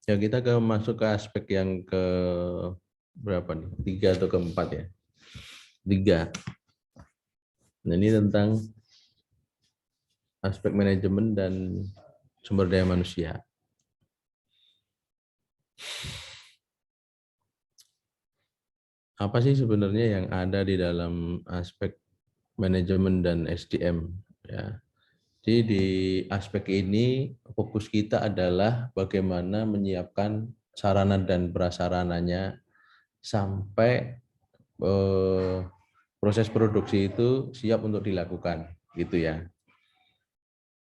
Ya, kita masuk ke aspek yang ke berapa nih? 3 atau keempat ya? 3. Nah, ini tentang aspek manajemen dan sumber daya manusia. Apa sih sebenarnya yang ada di dalam aspek manajemen dan SDM? Ya. Jadi di aspek ini fokus kita adalah bagaimana menyiapkan sarana dan prasarananya sampai proses produksi itu siap untuk dilakukan, gitu ya.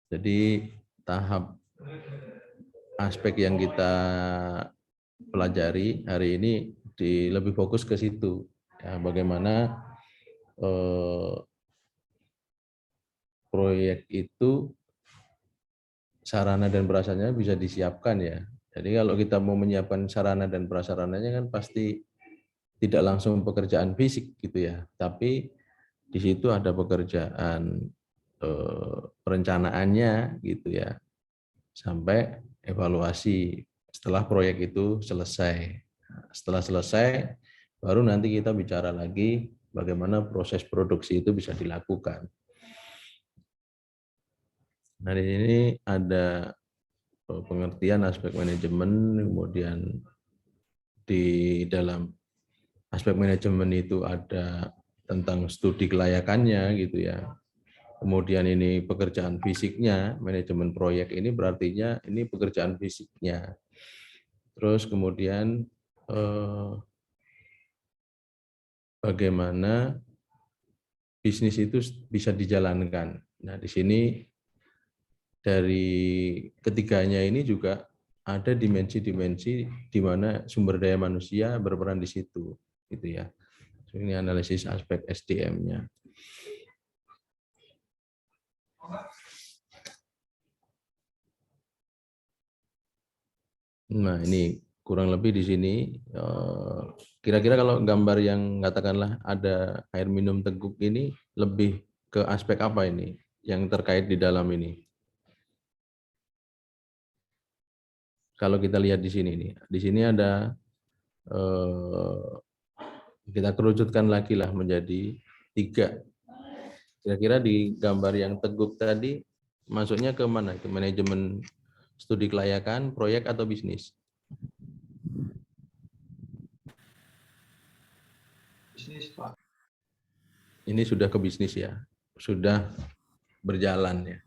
Jadi tahap aspek yang kita pelajari hari ini lebih fokus ke situ, ya, bagaimana proyek itu sarana dan prasarananya bisa disiapkan ya. Jadi kalau kita mau menyiapkan sarana dan prasarananya kan pasti tidak langsung pekerjaan fisik gitu ya, tapi di situ ada pekerjaan perencanaannya gitu ya, sampai evaluasi setelah proyek itu selesai. Setelah selesai, baru nanti kita bicara lagi bagaimana proses produksi itu bisa dilakukan. Nah, di sini ada pengertian aspek manajemen, kemudian di dalam aspek manajemen itu ada tentang studi kelayakannya gitu ya. Kemudian ini pekerjaan fisiknya, manajemen proyek ini berartinya ini pekerjaan fisiknya. Terus kemudian bagaimana bisnis itu bisa dijalankan. Nah, di sini dari ketiganya ini juga ada dimensi-dimensi di mana sumber daya manusia berperan di situ, gitu ya. Ini analisis aspek SDM-nya. Nah, ini kurang lebih di sini. Kira-kira kalau gambar yang katakanlah ada air minum teguk ini lebih ke aspek apa ini yang terkait di dalam ini? Kalau kita lihat di sini nih, di sini ada kita kerucutkan lagi lah menjadi 3. Kira-kira di gambar yang teguk tadi masuknya ke mana? Ke manajemen studi kelayakan, proyek atau bisnis? Bisnis, Pak. Ini sudah ke bisnis ya, sudah berjalan ya.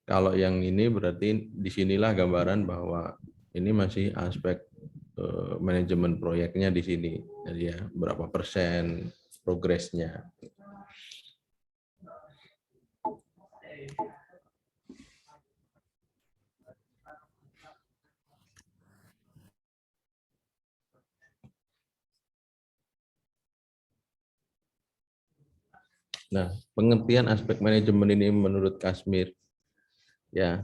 Kalau yang ini berarti disinilah gambaran bahwa ini masih aspek manajemen proyeknya di sini. Jadi ya berapa persen progresnya. Nah, pengertian aspek manajemen ini menurut Kasmir ya,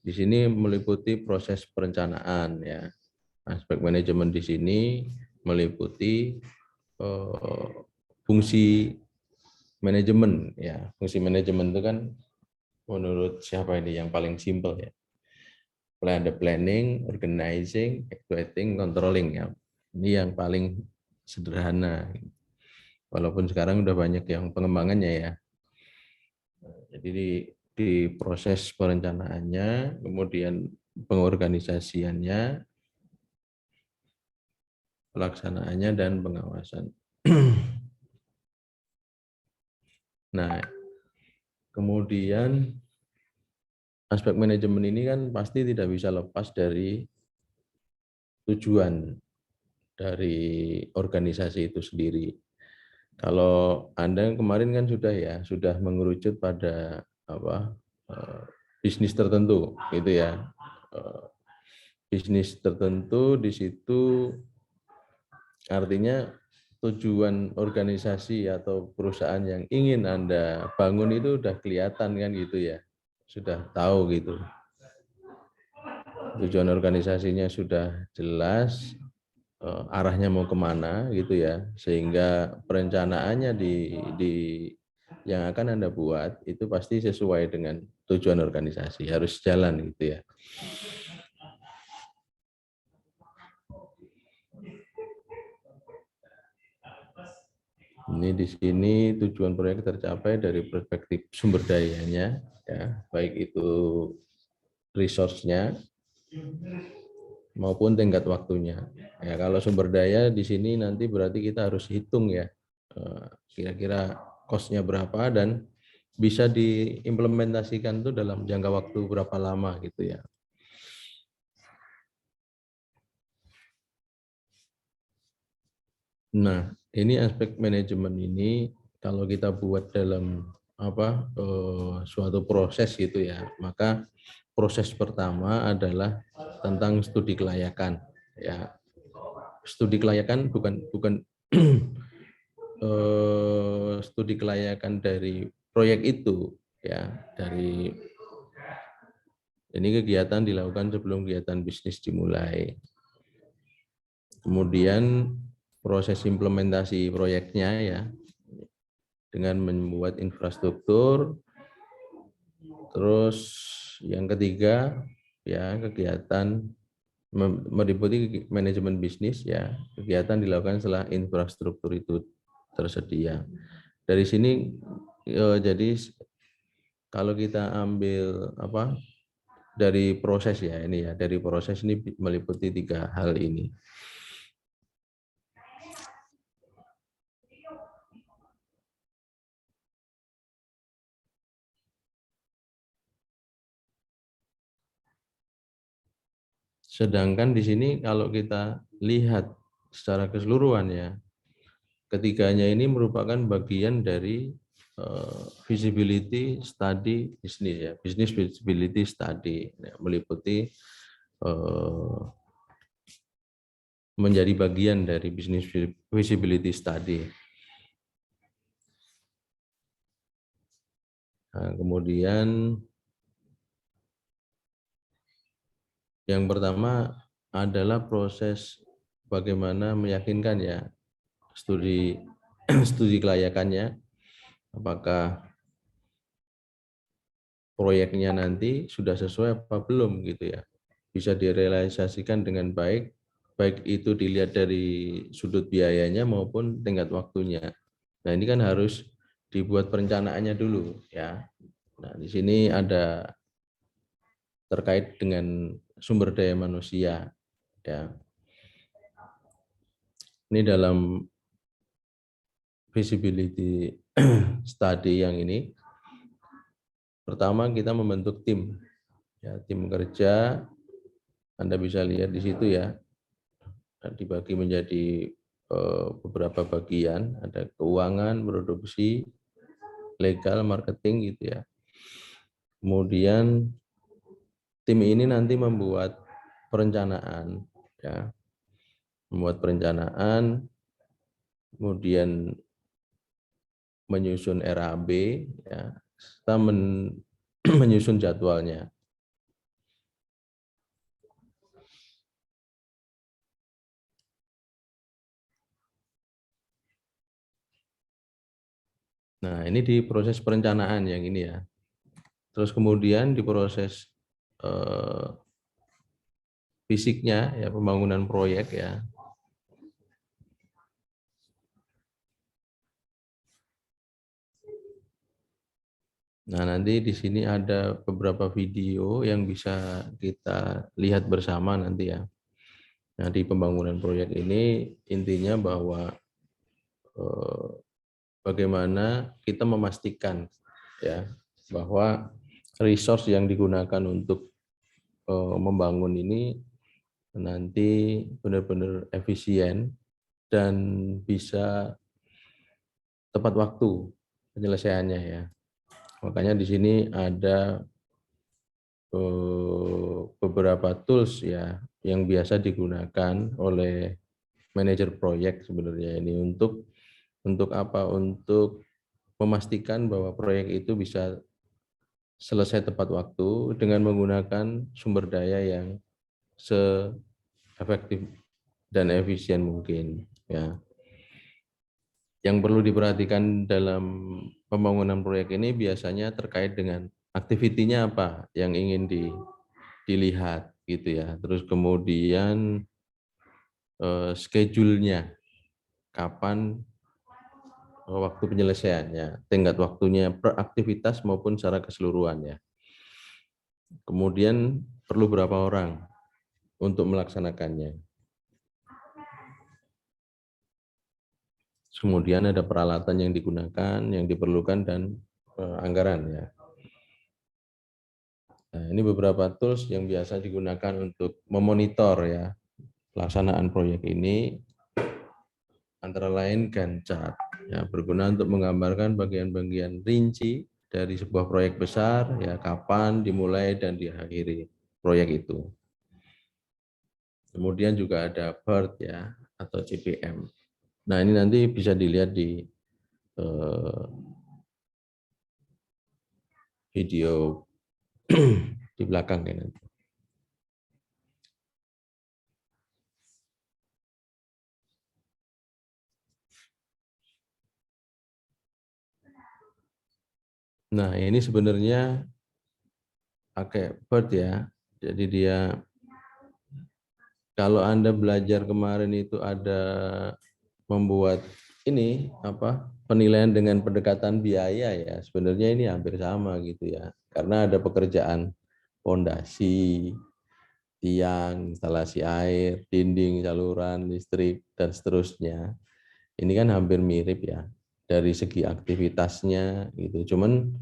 di sini meliputi proses perencanaan ya. Aspek manajemen di sini meliputi fungsi manajemen ya. Fungsi manajemen itu kan menurut siapa ini yang paling simpel ya? Planning, organizing, evaluating, controlling ya. Ini yang paling sederhana. Walaupun sekarang udah banyak yang pengembangannya ya. Jadi di proses perencanaannya, kemudian pengorganisasiannya, pelaksanaannya, dan pengawasan. Nah, kemudian aspek manajemen ini kan pasti tidak bisa lepas dari tujuan dari organisasi itu sendiri. Kalau Anda kemarin kan sudah mengerucut pada bisnis tertentu, gitu ya. Bisnis tertentu di situ artinya tujuan organisasi atau perusahaan yang ingin Anda bangun itu udah kelihatan kan gitu ya, sudah tahu gitu. tujuan organisasinya sudah jelas, arahnya mau kemana gitu ya, sehingga perencanaannya di yang akan Anda buat itu pasti sesuai dengan tujuan organisasi, harus jalan gitu ya. Ini di sini tujuan proyek tercapai dari perspektif sumber dayanya, ya, baik itu resource-nya maupun tingkat waktunya. Ya, kalau sumber daya di sini nanti berarti kita harus hitung ya, kira-kira cost-nya berapa dan bisa diimplementasikan itu dalam jangka waktu berapa lama gitu ya. Nah, ini aspek manajemen ini kalau kita buat dalam suatu proses gitu ya, maka proses pertama adalah tentang studi kelayakan ya. Studi kelayakan bukan studi kelayakan dari proyek itu ya, dari ini kegiatan dilakukan sebelum kegiatan bisnis dimulai. Kemudian proses implementasi proyeknya ya, dengan membuat infrastruktur. Terus yang ketiga ya, kegiatan meliputi manajemen bisnis ya, kegiatan dilakukan setelah infrastruktur itu tersedia. Dari sini jadi kalau kita ambil dari proses ya, ini ya, dari proses ini meliputi 3 hal ini. Sedangkan di sini kalau kita lihat secara keseluruhan ya, ketiganya ini merupakan bagian dari feasibility study bisnis ya, business feasibility study ya, meliputi menjadi bagian dari business feasibility study. Nah, kemudian yang pertama adalah proses bagaimana meyakinkan ya studi studi kelayakannya, apakah proyeknya nanti sudah sesuai apa belum gitu ya, bisa direalisasikan dengan baik, baik itu dilihat dari sudut biayanya maupun tingkat waktunya. Nah ini kan harus dibuat perencanaannya dulu ya. Nah di sini ada terkait dengan sumber daya manusia ya. Ini dalam feasibility study yang ini, pertama kita membentuk tim ya, tim kerja. Anda bisa lihat di situ ya, dibagi menjadi beberapa bagian, ada keuangan, produksi, legal, marketing gitu ya. Kemudian tim ini nanti membuat perencanaan ya, membuat perencanaan, kemudian menyusun RAB ya, serta menyusun jadwalnya. Nah, ini di proses perencanaan yang ini ya. Terus kemudian di proses fisiknya ya, pembangunan proyek ya. Nah, nanti di sini ada beberapa video yang bisa kita lihat bersama nanti ya. Nah, di pembangunan proyek ini intinya bahwa bagaimana kita memastikan ya bahwa resource yang digunakan untuk membangun ini nanti benar-benar efisien dan bisa tepat waktu penyelesaiannya ya. Makanya di sini ada beberapa tools ya yang biasa digunakan oleh manajer proyek sebenarnya ini untuk apa? Untuk memastikan bahwa proyek itu bisa selesai tepat waktu dengan menggunakan sumber daya yang seefektif dan efisien mungkin ya. Yang perlu diperhatikan dalam pembangunan proyek ini biasanya terkait dengan aktivitinya apa yang ingin dilihat gitu ya. Terus kemudian schedule-nya, kapan waktu penyelesaiannya, tenggat waktunya per aktivitas maupun secara keseluruhan ya. Kemudian perlu berapa orang untuk melaksanakannya. Kemudian ada peralatan yang digunakan, yang diperlukan, dan anggaran ya. Nah, ini beberapa tools yang biasa digunakan untuk memonitor ya pelaksanaan proyek ini, antara lain Gantt chart ya, berguna untuk menggambarkan bagian-bagian rinci dari sebuah proyek besar ya, kapan dimulai dan diakhiri proyek itu. Kemudian juga ada PERT ya atau CPM. Nah, ini nanti bisa dilihat di video di belakang ya nanti. Nah, ini sebenarnya pakai PERT ya. Jadi dia, kalau Anda belajar kemarin itu ada membuat ini apa penilaian dengan pendekatan biaya ya, sebenarnya ini hampir sama gitu ya. Karena ada pekerjaan fondasi, tiang, instalasi air, dinding, saluran listrik, dan seterusnya. Ini kan hampir mirip ya dari segi aktivitasnya gitu. Cuman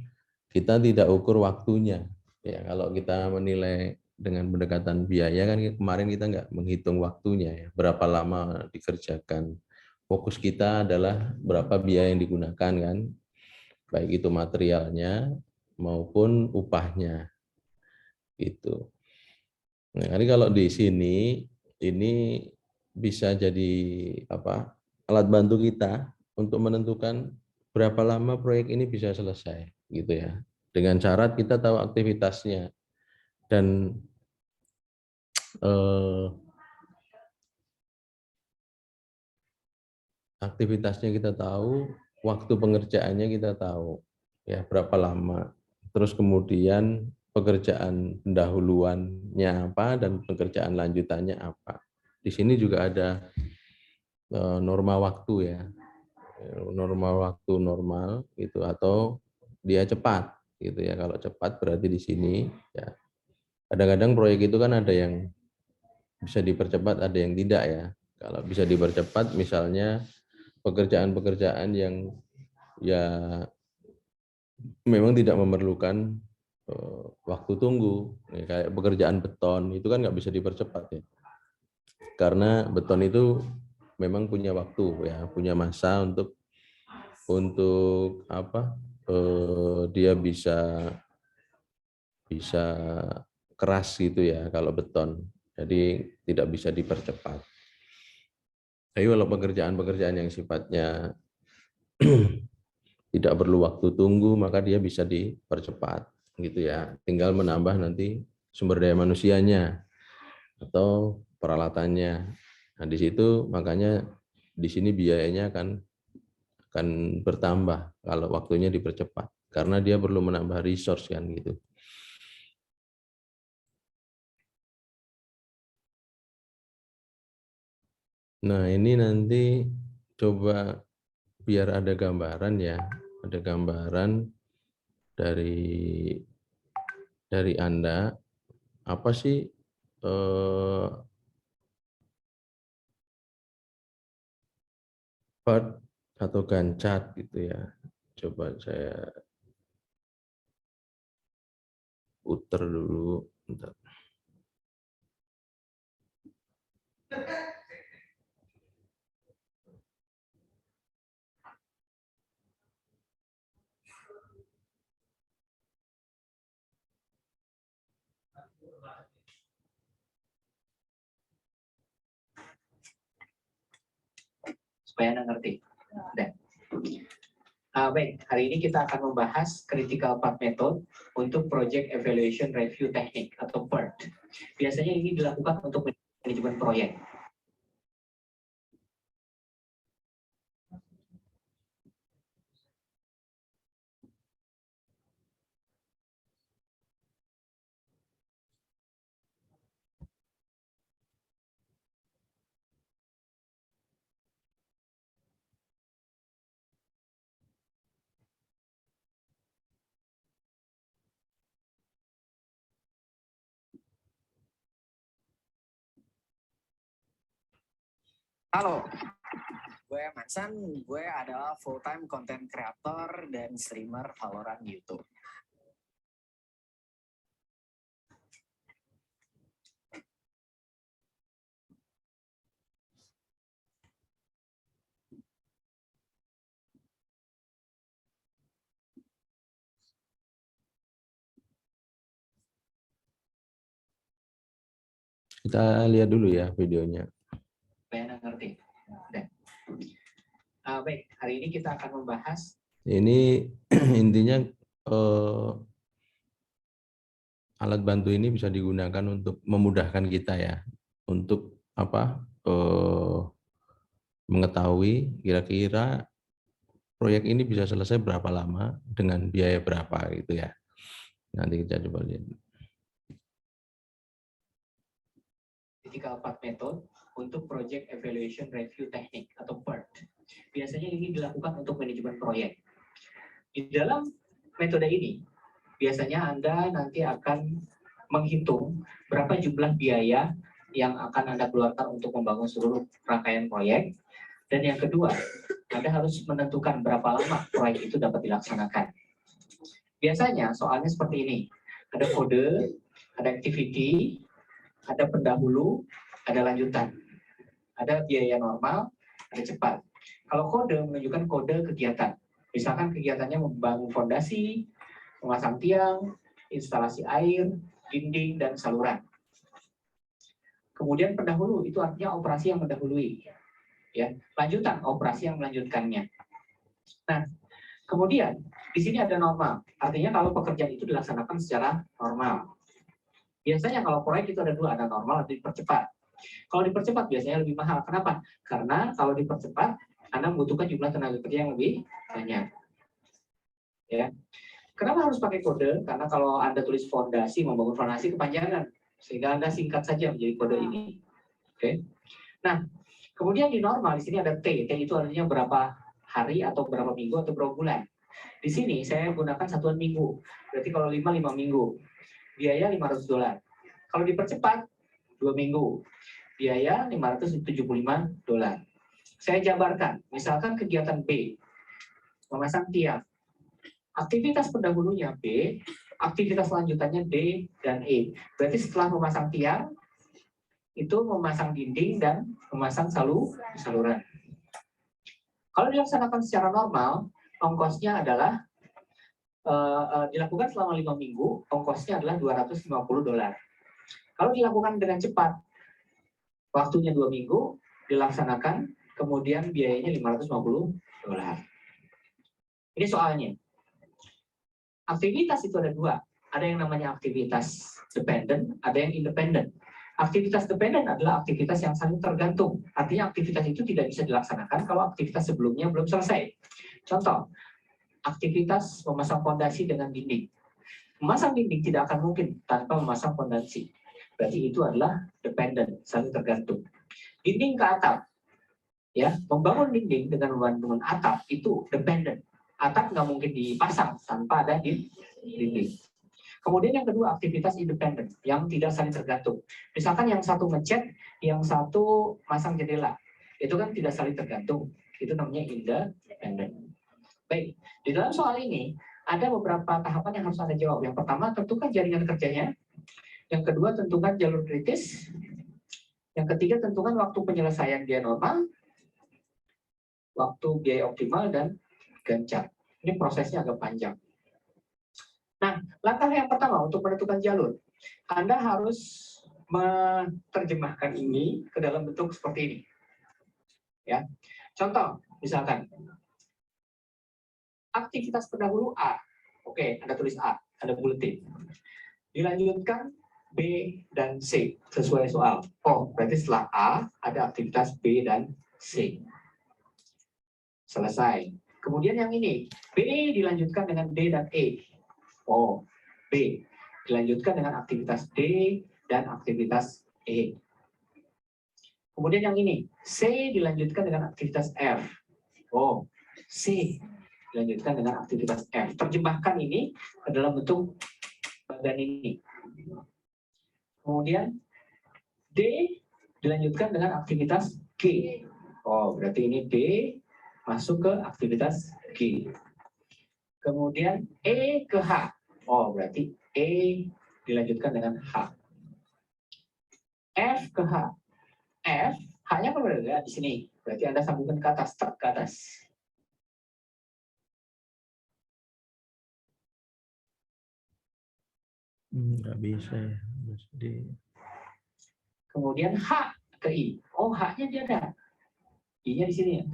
kita tidak ukur waktunya. Ya, kalau kita menilai dengan pendekatan biaya kan kemarin kita nggak menghitung waktunya ya, berapa lama dikerjakan. Fokus kita adalah berapa biaya yang digunakan kan, baik itu materialnya maupun upahnya gitu. Nah, ini kalau di sini ini bisa jadi apa? Alat bantu kita untuk menentukan berapa lama proyek ini bisa selesai gitu ya. Dengan syarat kita tahu aktivitasnya dan eh, aktivitasnya kita tahu, waktu pengerjaannya kita tahu ya berapa lama. Terus kemudian pekerjaan pendahuluannya apa dan pekerjaan lanjutannya apa. Di sini juga ada norma waktu ya, norma waktu normal gitu atau dia cepat gitu ya. Kalau cepat berarti di sini ya. Kadang-kadang proyek itu kan ada yang bisa dipercepat, ada yang tidak ya. Kalau bisa dipercepat misalnya pekerjaan-pekerjaan yang ya memang tidak memerlukan waktu tunggu, ya, kayak pekerjaan beton itu kan nggak bisa dipercepat ya, karena beton itu memang punya waktu ya, punya masa untuk apa dia bisa bisa keras gitu ya kalau beton, jadi tidak bisa dipercepat. Tapi kalau pekerjaan-pekerjaan yang sifatnya tidak perlu waktu tunggu maka dia bisa dipercepat gitu ya, tinggal menambah nanti sumber daya manusianya atau peralatannya. Nah di situ makanya di sini biayanya akan bertambah kalau waktunya dipercepat karena dia perlu menambah resource kan gitu. Nah ini nanti coba biar ada gambaran ya, ada gambaran dari Anda apa sih part atau Gantt chart gitu ya. Coba saya puter dulu. Bentar. Supaya Anda ngerti. Dan Baik, hari ini kita akan membahas Critical Path Method untuk Project Evaluation Review Technique atau PERT. Biasanya ini dilakukan untuk manajemen proyek. Halo, gue Mansan, gue adalah full-time content creator dan streamer Valorant YouTube. Kita lihat dulu ya videonya. Supaya ngerti. Baik, hari ini kita akan membahas. Ini intinya alat bantu ini bisa digunakan untuk memudahkan kita ya, untuk apa? Mengetahui kira-kira proyek ini bisa selesai berapa lama dengan biaya berapa gitu ya. Nanti kita coba lihat. Critical Path Method untuk Project Evaluation Review Technique atau PERT. Biasanya ini dilakukan untuk manajemen proyek. Di dalam metode ini, biasanya Anda nanti akan menghitung berapa jumlah biaya yang akan Anda keluarkan untuk membangun seluruh rangkaian proyek. Dan yang kedua, Anda harus menentukan berapa lama proyek itu dapat dilaksanakan. Biasanya soalnya seperti ini. Ada kode, ada activity, ada pendahulu, ada lanjutan. Ada biaya normal, ada cepat. Kalau kode menunjukkan kode kegiatan. Misalkan kegiatannya membangun fondasi, memasang tiang, instalasi air, dinding, dan saluran. Kemudian pendahulu itu artinya operasi yang mendahului. Ya, lanjutan operasi yang melanjutkannya. Nah, kemudian di sini ada normal. Artinya kalau pekerjaan itu dilaksanakan secara normal. Biasanya kalau proyek itu ada dua, ada normal atau dipercepat. Kalau dipercepat biasanya lebih mahal. Kenapa? Karena kalau dipercepat, Anda membutuhkan jumlah tenaga kerja yang lebih banyak. Ya. Kenapa harus pakai kode? Karena kalau Anda tulis fondasi, membangun fondasi kepanjangan. Sehingga Anda singkat saja menjadi kode ini. Oke. Nah, kemudian di normal, di sini ada T. T itu artinya berapa hari atau berapa minggu atau berapa bulan. Di sini saya gunakan satuan minggu. Berarti kalau 5 minggu. Biaya $500. Kalau dipercepat, 2 minggu. Biaya $575. Saya jabarkan, misalkan kegiatan B, memasang tiang. Aktivitas pendahulunya B, aktivitas lanjutannya D dan E. Berarti setelah memasang tiang, itu memasang dinding dan memasang saluran. Kalau dilaksanakan secara normal, ongkosnya adalah dilakukan selama 5 minggu, ongkosnya adalah $250. Kalau dilakukan dengan cepat, waktunya 2 minggu, dilaksanakan, kemudian biayanya $550. Ini soalnya. Aktivitas itu ada dua. Ada yang namanya aktivitas dependent, ada yang independent. Aktivitas dependent adalah aktivitas yang saling tergantung. Artinya aktivitas itu tidak bisa dilaksanakan kalau aktivitas sebelumnya belum selesai. Contoh, aktivitas memasang fondasi dengan dinding. Memasang dinding tidak akan mungkin tanpa memasang fondasi. Berarti itu adalah dependent, saling tergantung. Dinding ke atap, ya, membangun dinding dengan membangun atap itu dependent. Atap nggak mungkin dipasang tanpa ada dinding. Kemudian yang kedua aktivitas independen yang tidak saling tergantung. Misalkan yang satu ngecat, yang satu masang jendela, itu kan tidak saling tergantung. Itu namanya independen. Baik, di dalam soal ini ada beberapa tahapan yang harus Anda jawab. Yang pertama tentukan jaringan kerjanya. Yang kedua tentukan jalur kritis. Yang ketiga tentukan waktu penyelesaian biaya normal, waktu biaya optimal, dan ganjar. Ini prosesnya agak panjang. Nah, langkah yang pertama untuk menentukan jalur, Anda harus menerjemahkan ini ke dalam bentuk seperti ini. Ya, contoh, misalkan aktivitas pendahulu A. Oke, Anda tulis A, ada buletin. Dilanjutkan B dan C sesuai soal. Oh, berarti setelah A ada aktivitas B dan C. Selesai. Kemudian yang ini, B dilanjutkan dengan D dan E. Oh, B dilanjutkan dengan aktivitas D dan aktivitas E. Kemudian yang ini, C dilanjutkan dengan aktivitas F. Oh, C dilanjutkan dengan aktivitas F. Terjemahkan ini ke dalam bentuk badan ini. Kemudian D dilanjutkan dengan aktivitas G. Oh, berarti ini D masuk ke aktivitas G. Kemudian E ke H. Oh, berarti E dilanjutkan dengan H. F ke H. F, H-nya kan berada di sini. Berarti Anda sambungkan ke atas, start ke atas. Nggak bisa ya. Kemudian H ke I. Oh, H-nya dia ada. I-nya di sini ya.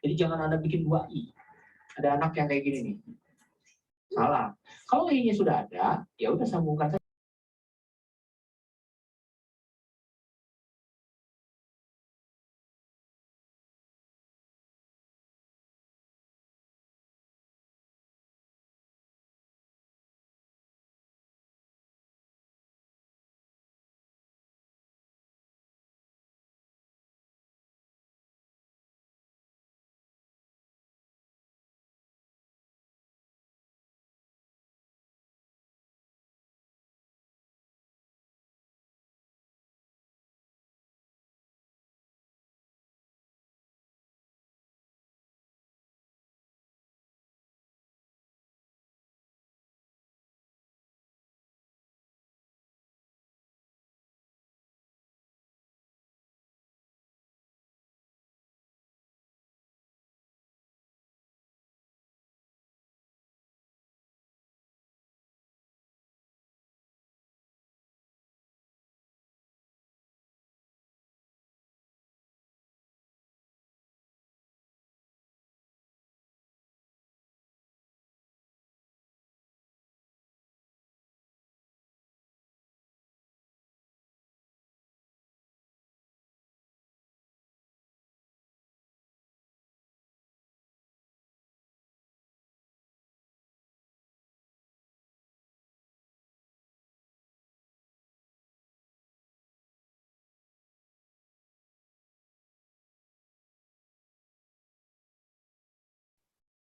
Jadi jangan Anda bikin 2 I. Ada anak yang kayak gini nih. Salah. Kalau I-nya sudah ada, ya udah sambungkan saja.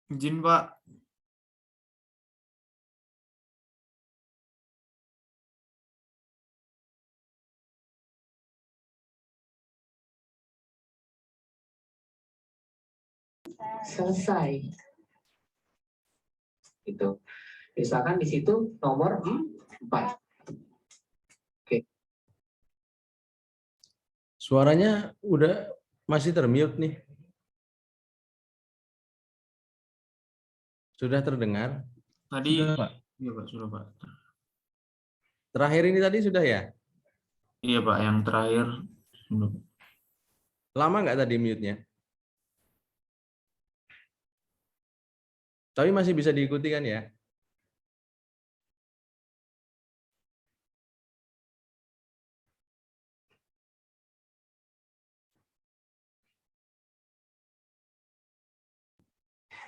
Izin, Pak. Selesai. Gitu. Misalkan di situ nomor 4. Oke. Suaranya udah masih termute nih. Sudah terdengar? Tadi, Sudah, Pak. iya Pak, sudah Pak. Terakhir ini tadi sudah ya? Iya Pak, yang terakhir. Sudah. Lama nggak tadi mute-nya? Tapi masih bisa diikuti kan ya?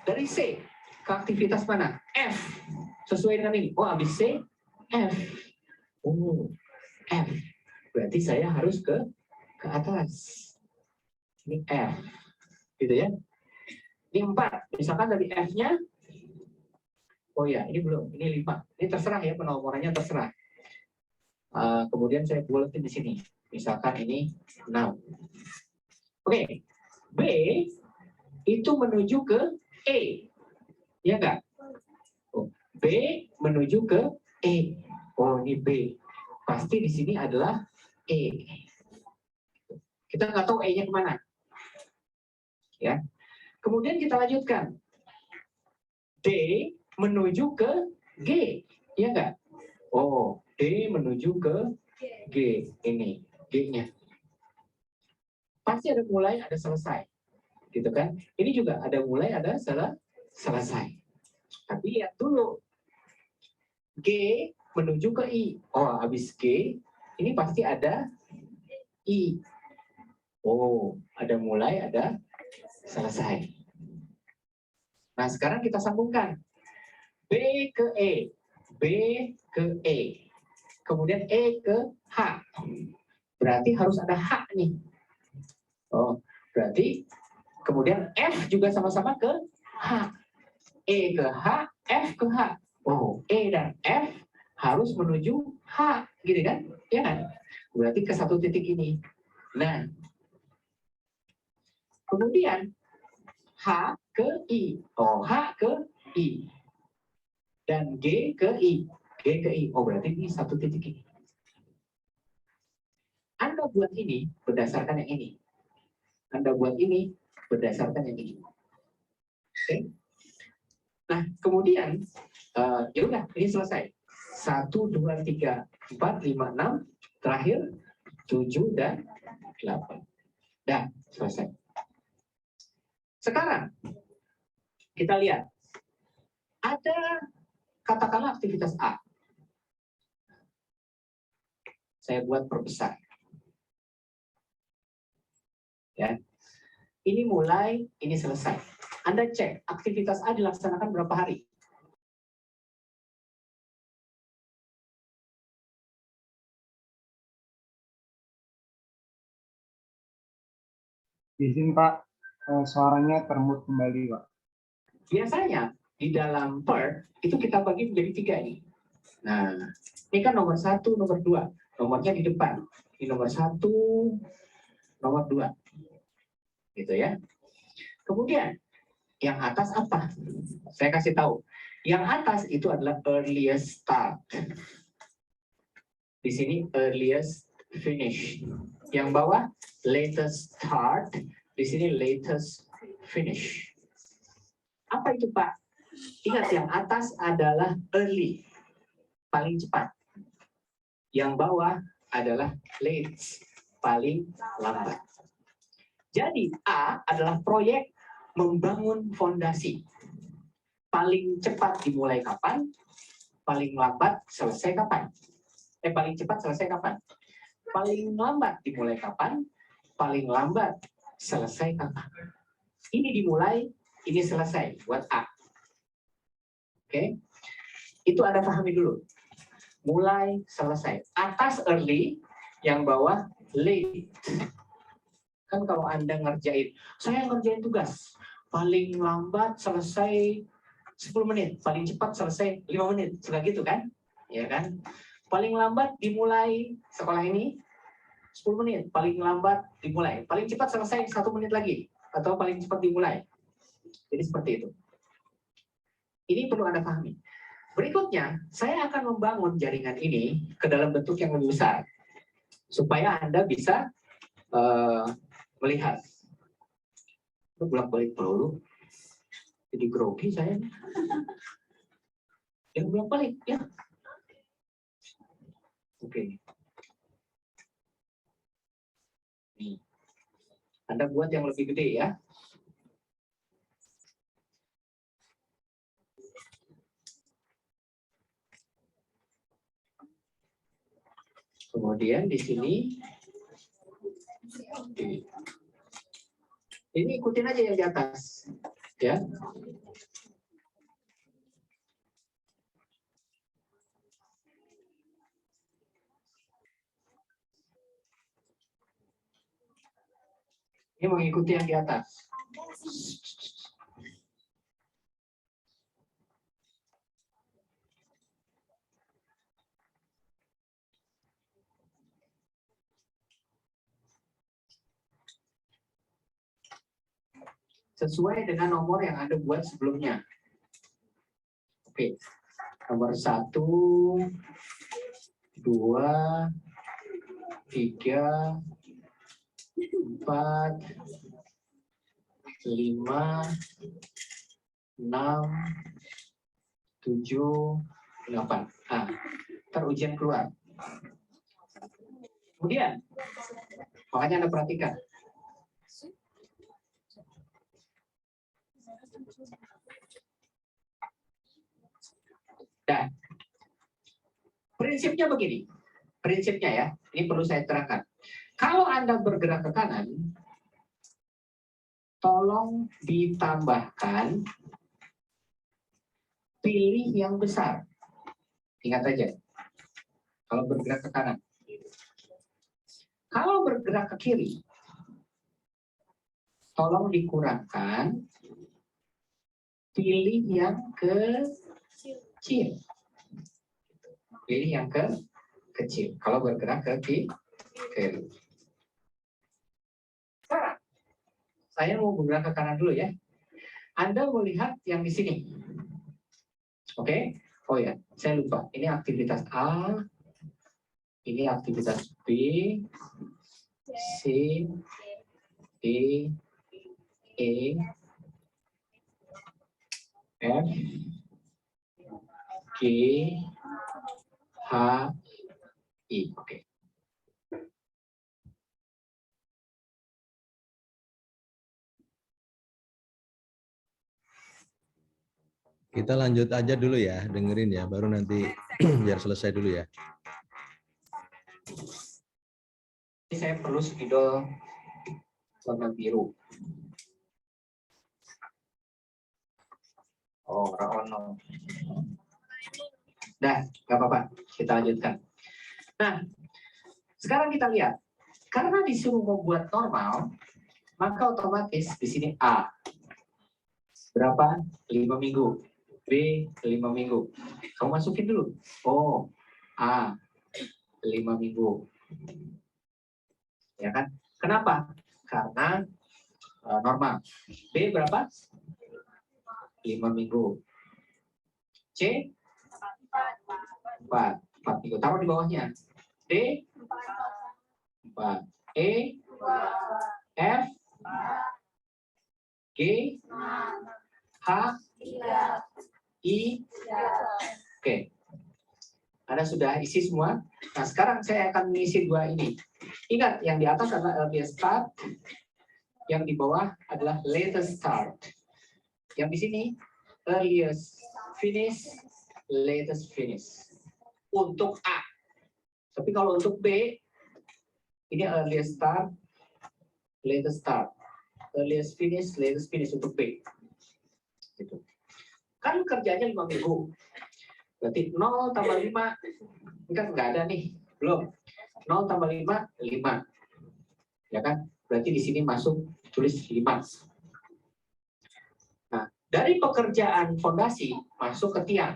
Dari C ke aktivitas mana? F. Sesuai dengan ini. Oh, habis C, F. Oh, F. Berarti saya harus ke atas. Ini F. Gitu ya. Ini 4. Misalkan dari F-nya, oh ya, ini belum. Ini 5. Ini terserah ya, penomorannya terserah. Kemudian saya buletin di sini. Misalkan ini 6. Oke. B itu menuju ke E. Ya enggak? Oh, B menuju ke E. Oh, ini B. Pasti di sini adalah E. Kita nggak tahu E-nya kemana. Ya. Kemudian kita lanjutkan. D menuju ke G. Ya enggak? Oh, D menuju ke G. Ini G-nya. Pasti ada mulai, ada selesai. Gitu kan? Ini juga ada mulai, ada selesai. Tapi lihat dulu. G menuju ke I. Oh, habis G, ini pasti ada I. Oh, ada mulai, ada selesai. Nah, sekarang kita sambungkan. B ke E. B ke E. Kemudian E ke H. Berarti harus ada H nih. Oh, berarti kemudian F juga sama-sama ke H. E ke H, F ke H. Oh, E dan F harus menuju H, gitu kan? Ya kan? Berarti ke satu titik ini. Nah, kemudian H ke I. Oh, H ke I. Dan G ke I. G ke I. Oh, berarti ini satu titik ini. Anda buat ini berdasarkan yang ini. Anda buat ini berdasarkan yang ini. Oke? Nah, kemudian, ya udah, ini selesai. 1, 2, 3, 4, 5, 6, terakhir 7 dan 8. Dah, selesai. Sekarang, kita lihat. Ada, katakanlah aktivitas A. Saya buat perbesar. Ya. Ini mulai, ini selesai. Anda cek, aktivitas A dilaksanakan berapa hari? Izin Pak, suaranya termute kembali Pak. Biasanya di dalam per itu kita bagi menjadi 3 nih. Nah, ini kan nomor 1, nomor 2. Nomornya di depan. Ini nomor 1, nomor 2. Gitu ya. Kemudian, yang atas apa? Saya kasih tahu. Yang atas itu adalah earliest start. Di sini earliest finish. Yang bawah latest start. Di sini latest finish. Apa itu Pak? Ingat yang atas adalah early, paling cepat. Yang bawah adalah late, paling lambat. Jadi A adalah proyek membangun fondasi. Paling cepat dimulai kapan? Paling lambat selesai kapan? Paling cepat selesai kapan? Paling lambat dimulai kapan? Paling lambat selesai kapan? Ini dimulai, ini selesai buat A. Oke, itu Anda pahami dulu. Mulai, selesai. Atas early, yang bawah late. Kan kalau Anda ngerjain, saya ngerjain tugas, paling lambat selesai 10 menit, paling cepat selesai 5 menit, suka gitu kan? Ya kan? Paling lambat dimulai sekolah ini 10 menit, paling lambat dimulai. Paling cepat selesai 1 menit lagi, atau paling cepat dimulai. Jadi seperti itu. Ini perlu Anda pahami. Berikutnya, saya akan membangun jaringan ini ke dalam bentuk yang lebih besar. Supaya Anda bisa melihat. Bolak-balik peluru. Jadi grogi saya. Yang bolak-balik, ya. Oke. Nih. Anda buat yang lebih gede ya. Kemudian di sini, ini ikutin aja yang di atas, ya. Ini mengikuti yang di atas. Sesuai dengan nomor yang Anda buat sebelumnya. Oke, nomor 1, 2, 3, 4, 5, 6, 7, 8. Nah, ntar ujian keluar. Kemudian, makanya Anda perhatikan. Dan prinsipnya begini. Prinsipnya ya, ini perlu saya terangkan. Kalau Anda bergerak ke kanan, tolong ditambahkan pilih yang besar. Ingat aja, kalau bergerak ke kanan. Kalau bergerak ke kiri, tolong dikurangkan pilih yang kecil. Pilih yang kecil. Kalau bergerak ke kiri. Sekarang, saya mau bergerak ke kanan dulu ya. Anda melihat yang di sini. Oke? Oh ya, saya lupa. Ini aktivitas A. Ini aktivitas B, C, D, E, F, G, H, I. Oke. Kita lanjut aja dulu ya, dengerin ya, baru nanti biar selesai dulu ya. Ini saya perlu spidol warna biru. Oh, Raono. Dah, nggak apa-apa. Kita lanjutkan. Nah, sekarang kita lihat. Karena disuruh membuat normal, maka otomatis di sini A. Berapa? 5 minggu. B, 5 minggu. Kamu masukin dulu. Oh, A, 5 minggu. Ya kan? Kenapa? Karena normal. B berapa? 5 minggu. C 4 minggu. Taruh di bawahnya. D 4. E 2. F 3. G 6. H 3. I 3. Oke. Anda sudah isi semua. Nah, sekarang saya akan mengisi dua ini. Ingat, yang di atas adalah earliest start, yang di bawah adalah latest start. Yang di sini earliest finish, latest finish. Untuk A. Tapi kalau untuk B, ini earliest start, latest start. Earliest finish, latest finish untuk B. Gitu. Kan kerjanya 5 minggu. Berarti 0 tambah 5, ini kan nggak ada nih, belum. 0 tambah 5, 5. Ya kan? Berarti di sini masuk tulis 5. Nah, dari pekerjaan fondasi masuk ke tiang.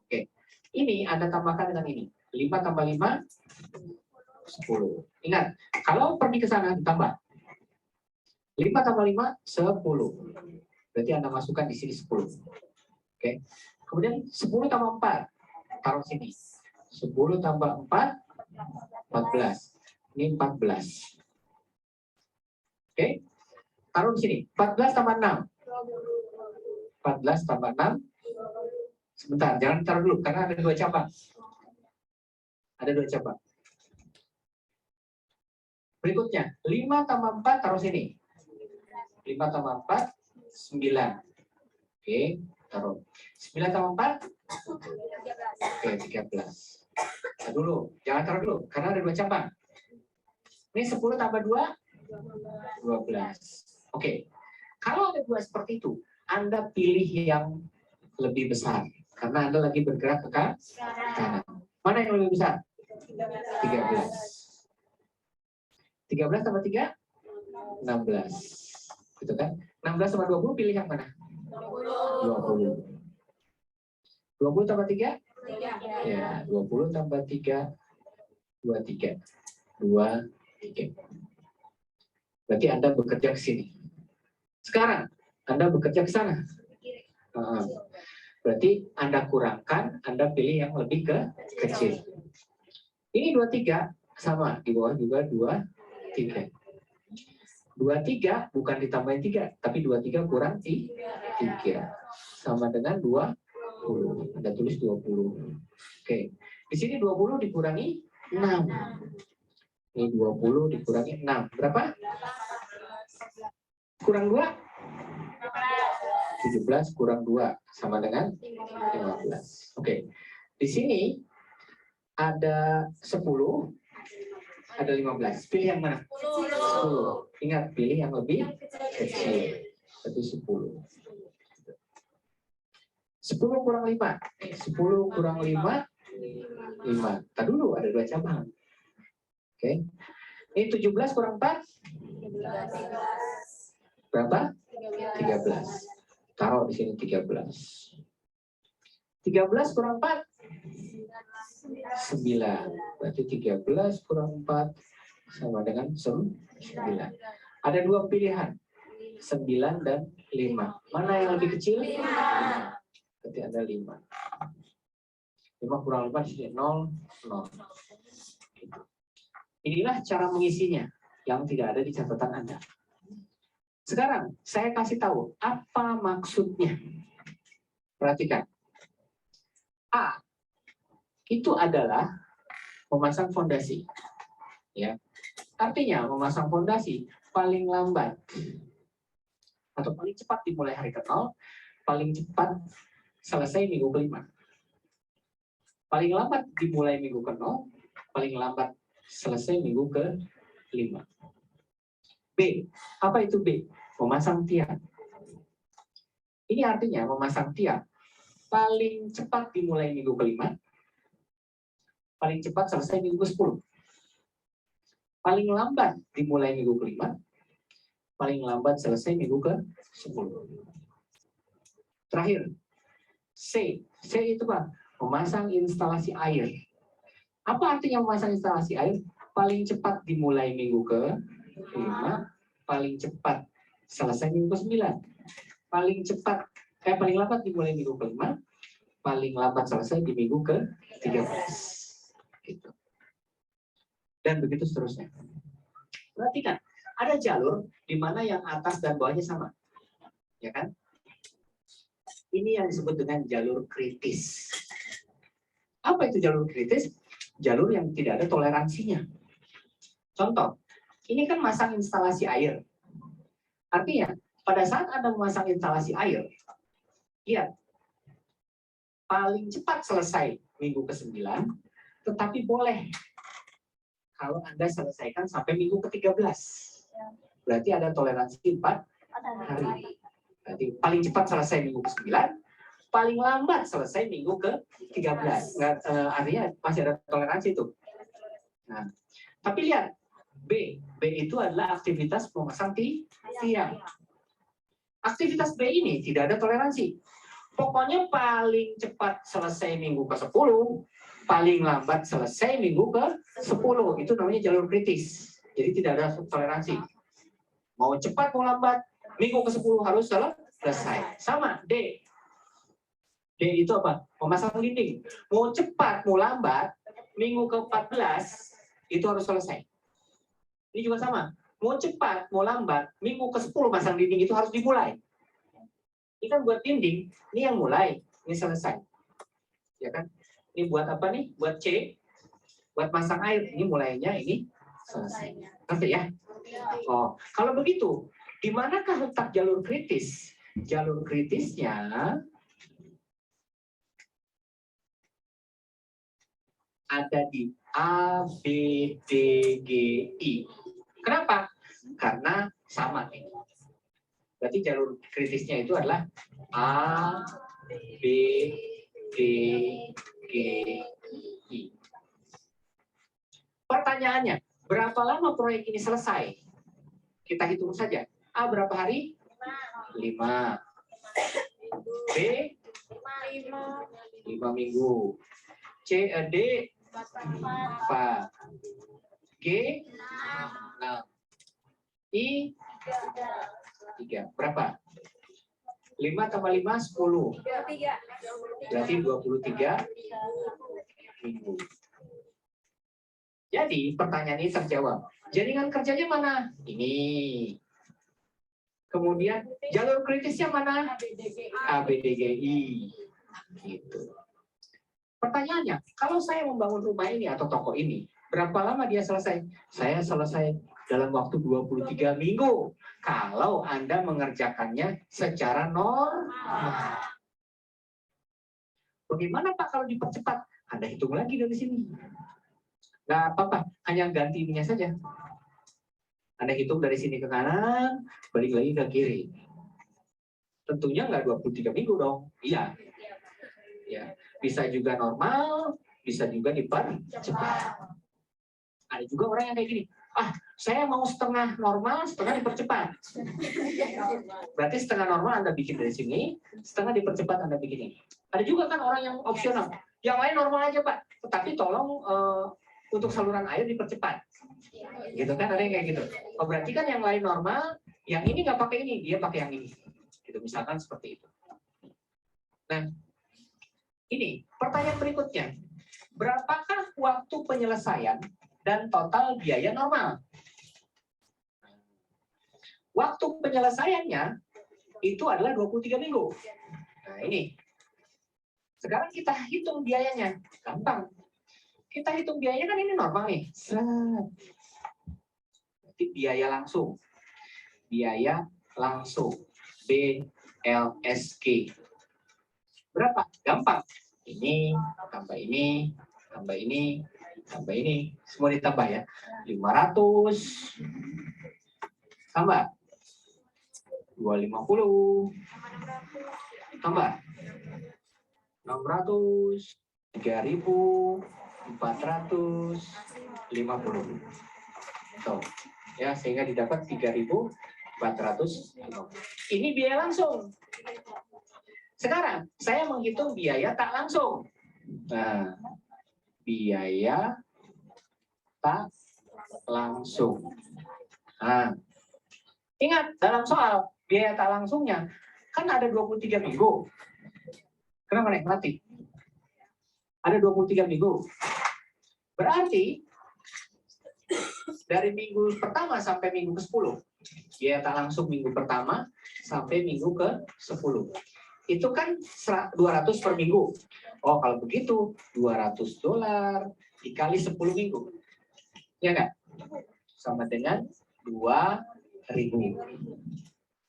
Oke. Ini Anda tambahkan dengan ini. 5 tambah 5, 10. Ingat, kalau pergi ke sana ditambah. 5 tambah 5, 10. Berarti Anda masukkan di sini 10. Oke. Kemudian 10 tambah 4. Taruh sini. 10 tambah 4, 14. Ini 14. Oke. Taruh di sini. 14 tambah 6. 14 tambah 6. Sebentar, jangan taruh dulu karena ada 2 cabang. Ada 2 cabang. Berikutnya, 5 tambah 4 taruh sini. 5 tambah 4, 9. Oke, taruh. 9 tambah 4? Oke, 13. Nah, dulu, jangan taruh dulu, karena ada 2 cabang. Ini 10 tambah 2? 12. Oke, kalau ada 2 seperti itu, Anda pilih yang lebih besar. Karena Anda lagi bergerak ke kanan. Mana yang lebih besar? 13. 13 tambah 3? 16. Gitu kan? 16 tambah 20 pilih yang mana? 20. 20 tambah 3? Ya, 20 tambah 3, 23. 23. Berarti Anda bekerja ke sini. Sekarang, Anda bekerja ke sana. Berarti Anda kurangkan, Anda pilih yang lebih kecil. Ini 23, sama. Di bawah juga 23. 23 bukan ditambahin 3, tapi 23 kurang 3. Sama dengan 20. Anda tulis 20. Oke. Di sini 20 dikurangi 6. Ini 20 dikurangi 6. Berapa? Kurang 2? 17 kurang 2 sama dengan 15. Oke. Di sini ada 10, ada 15. Pilih yang mana? 10. Ingat, pilih yang lebih kecil. Berarti 10. 10 kurang 5. 10 kurang 5, 5. Tadi dulu ada 2 cabang. Oke. Ini 17 kurang 4. Berapa? 13. Taruh di sini 13. 13 kurang 4. 9. Berarti 13 kurang 4 sama dengan 9. Ada 2 pilihan. 9 dan 5. Mana yang lebih kecil? 5. Berarti ada 5. 5 kurang 5 di sini 0, 0. Inilah cara mengisinya yang tidak ada di catatan Anda. Sekarang saya kasih tahu apa maksudnya. Perhatikan. A itu adalah memasang fondasi. Ya. Artinya memasang fondasi paling lambat atau paling cepat dimulai hari ke-0, paling cepat selesai minggu ke-5. Paling lambat dimulai minggu ke-0, paling lambat selesai minggu ke-5. B. Apa itu B? Memasang tiang. Ini artinya memasang tiang paling cepat dimulai minggu ke-5, paling cepat selesai minggu ke-10. Paling lambat dimulai minggu ke-5, paling lambat selesai minggu ke-10. Terakhir, C. C itu apa? Memasang instalasi air. Apa artinya memasang instalasi air? Paling cepat dimulai minggu ke-5, paling cepat selesai minggu ke-9. Paling lambat dimulai minggu ke-5, paling lambat selesai di minggu ke-13. Gitu. Dan begitu seterusnya. Perhatikan, ada jalur di mana yang atas dan bawahnya sama. Ya kan? Ini yang disebut dengan jalur kritis. Apa itu jalur kritis? Jalur yang tidak ada toleransinya. Contoh, ini kan masang instalasi air. Artinya, pada saat Anda memasang instalasi air, lihat, paling cepat selesai minggu ke-9, tetapi boleh kalau Anda selesaikan sampai minggu ke-13. Berarti ada toleransi 4 hari. Berarti paling cepat selesai minggu ke-9, paling lambat selesai minggu ke-13. Artinya masih ada toleransi itu. Nah, tapi lihat, B itu adalah aktivitas memasang tiang. Aktivitas B ini tidak ada toleransi. Pokoknya paling cepat selesai minggu ke-10, paling lambat selesai minggu ke-10. Itu namanya jalur kritis. Jadi tidak ada toleransi. Mau cepat mau lambat, minggu ke-10 harus selesai. Sama D. D itu apa? Memasang dinding. Mau cepat mau lambat, minggu ke-14 itu harus selesai. Ini juga sama. Mau cepat, mau lambat, minggu ke-10 masang dinding itu harus dimulai. Ini kan buat dinding, ini yang mulai, ini selesai. Ya kan? Ini buat apa nih? Buat C, buat masang air. Ini mulainya, ini selesai. Ngerti ya? Oh, kalau begitu, di manakah letak jalur kritis? Jalur kritisnya ada di A, B, D, G, I. Kenapa? Karena sama nih. Berarti jalur kritisnya itu adalah A, B, D, G, I. Pertanyaannya, berapa lama proyek ini selesai? Kita hitung saja. A berapa hari? 5. B 5 minggu. D 4. G 6. I 3. Berapa? 5 tambah 5, 10. Berarti 23 minggu. Jadi pertanyaan ini terjawab. Jaringan kerjanya mana? Ini. Kemudian jalur kritisnya mana? ABDGI. Gitu. Pertanyaannya, kalau saya membangun rumah ini atau toko ini, Berapa lama dia selesai? Saya selesai dalam waktu 23 minggu. Kalau Anda mengerjakannya secara normal. Bagaimana Pak kalau dipercepat? Anda hitung lagi dari sini. Nggak apa-apa, hanya ganti ininya saja. Anda hitung dari sini ke kanan, balik lagi ke kiri. Tentunya nggak 23 minggu dong. Iya. Ya, bisa juga normal, bisa juga dipercepat. Ada juga orang yang kayak gini, saya mau setengah normal, setengah dipercepat. Berarti setengah normal Anda bikin dari sini, setengah dipercepat Anda bikin ini. Ada juga kan orang yang opsional, yang lain normal aja Pak, tetapi tolong untuk saluran air dipercepat. Gitu kan, ada yang kayak gitu. Oh, berarti kan yang lain normal, yang ini nggak pakai ini, dia pakai yang ini. Gitu, misalkan seperti itu. Nah, ini pertanyaan berikutnya. Berapakah waktu penyelesaian dan total biaya normal? Waktu penyelesaiannya itu adalah 23 minggu. Nah, ini. Sekarang kita hitung biayanya. Gampang. Kita hitung biayanya kan ini normal nih. Berarti biaya langsung. Biaya langsung. BLSG. Berapa? Gampang. Ini, tambah ini, tambah ini, tambah ini. Semua ditambah ya. 500. Tambah. 250. Tambah. 600. 3.450. Tuh. Ya, sehingga didapat 3.450. Ini biaya langsung. Sekarang, saya menghitung biaya tak langsung. Nah, biaya tak langsung. Nah, ingat, dalam soal biaya tak langsungnya, kan ada 23 minggu. Kenapa naik mati? Ada 23 minggu. Berarti, dari minggu pertama sampai minggu ke-10, biaya tak langsung minggu pertama sampai minggu ke-10. Itu kan 200 per minggu. Oh, kalau begitu $200 dikali 10 minggu. Ya nggak? Sama dengan 2.000.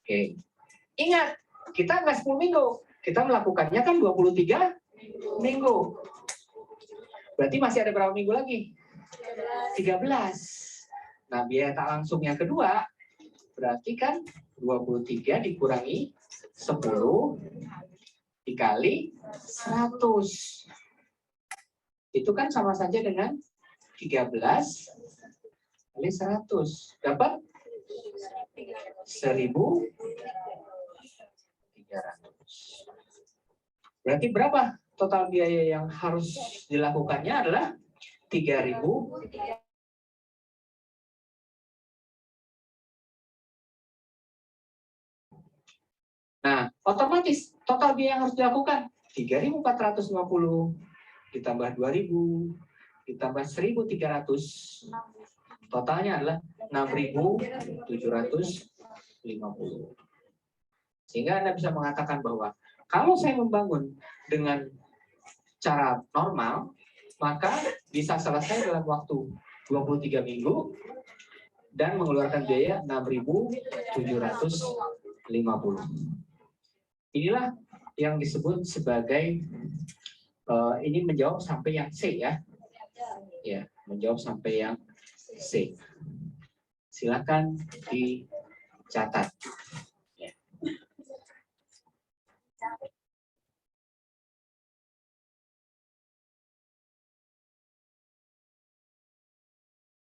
Oke. Ingat, kita nggak 10 minggu. Kita melakukannya kan 23 minggu. Berarti masih ada berapa minggu lagi? 13. Nah, biaya tak langsung yang kedua, berarti kan 23 dikurangi 10 dikali 100. Itu kan sama saja dengan 13 kali 100. Dapat 1.300. Berarti berapa total biaya yang harus dilakukannya adalah 3.000. Nah, otomatis total biaya yang harus dilakukan 3.450 ditambah 2.000 ditambah 1.300. Totalnya adalah 6.750. Sehingga Anda bisa mengatakan bahwa kalau saya membangun dengan cara normal, maka bisa selesai dalam waktu 23 minggu dan mengeluarkan biaya 6.750. Inilah yang disebut sebagai ini menjawab sampai yang C ya. Ya, menjawab sampai yang C. Silakan dicatat. Ya.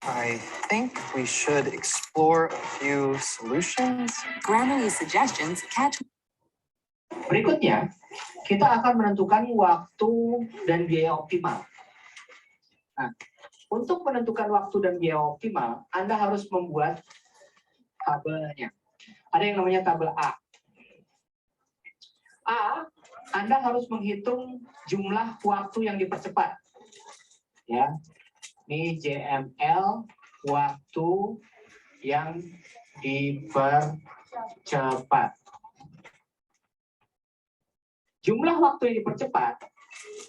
I think we should explore a few solutions. Grammarly suggestions catch. Berikutnya, kita akan menentukan waktu dan biaya optimal. Nah, untuk menentukan waktu dan biaya optimal, Anda harus membuat tabelnya. Ada yang namanya tabel A. A, Anda harus menghitung jumlah waktu yang dipercepat. Ya, ini JML waktu yang dipercepat. Jumlah waktu yang dipercepat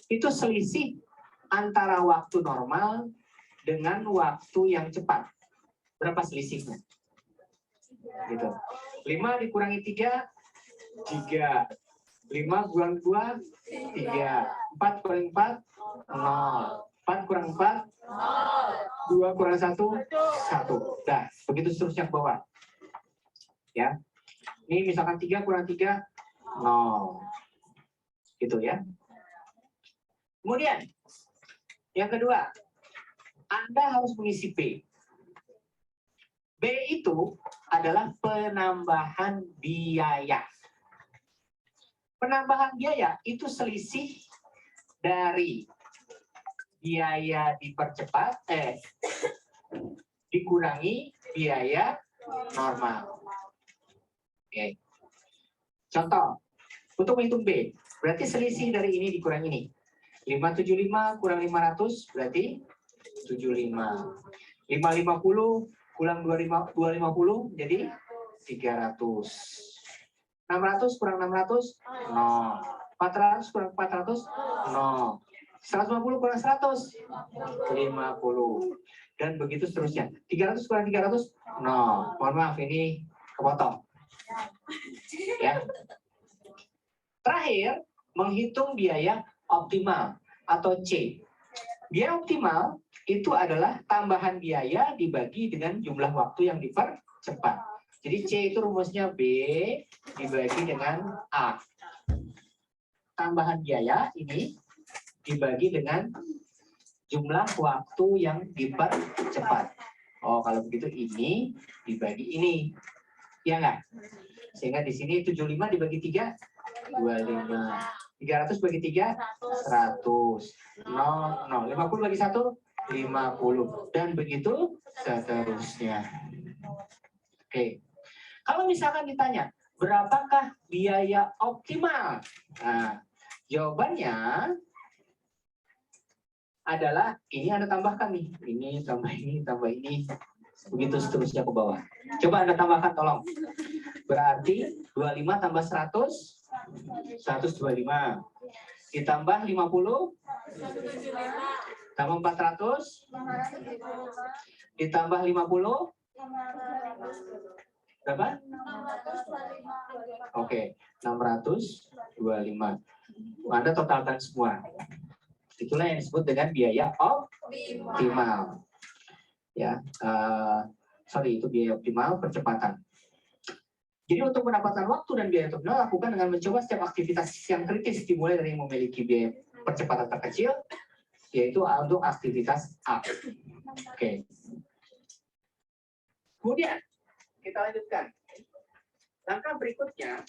itu selisih antara waktu normal dengan waktu yang cepat. Berapa selisihnya? Gitu. 5 dikurangi 3, 3. 5 kurang 2, 3. 4 kurang 4, 0. 4 kurang 4, 2 kurang 1, 1. Dah, begitu seterusnya ke bawah. Ya. Ini misalkan 3 kurang 3, 0. Gitu ya. Kemudian, yang kedua, Anda harus mengisi B. B itu adalah penambahan biaya. Penambahan biaya itu selisih dari biaya dipercepat, dikurangi biaya normal. Oke. Contoh, untuk menghitung B, berarti selisih dari ini dikurangi ini. 575 kurang 500 berarti 75. 550 kurang 250 jadi 300. 600 kurang 600, 0. 400 kurang 400, 0. 150 kurang 100, 50. Dan begitu seterusnya. 300 kurang 300, 0. Mohon maaf, ini kepotong. Ya. Terakhir, menghitung biaya optimal atau C. Biaya optimal itu adalah tambahan biaya dibagi dengan jumlah waktu yang dipercepat. Jadi C itu rumusnya B dibagi dengan A. Tambahan biaya ini dibagi dengan jumlah waktu yang dipercepat. Oh, kalau begitu ini dibagi ini. Ya enggak? Sehingga di sini 75 dibagi 3, 25. 300 bagi 3, 100. 0, 50 bagi 1, 50. Dan begitu seterusnya. Oke. Kalau misalkan ditanya, berapakah biaya optimal? Nah, jawabannya adalah ini Anda tambahkan nih. Ini tambah ini, tambah ini. Begitu seterusnya ke bawah. Coba Anda tambahkan tolong. Berarti 25 tambah 100, 125. Ditambah 50, tambah 400, ditambah 50, berapa? Oke, 625. Anda totalkan semua. Itulah yang disebut dengan biaya optimal. Ya, itu biaya optimal percepatan. Jadi untuk mendapatkan waktu dan biaya optimal, lakukan dengan mencoba setiap aktivitas yang kritis dimulai dari yang memiliki biaya percepatan terkecil, yaitu untuk aktivitas A. Oke. Kemudian kita lanjutkan. Langkah berikutnya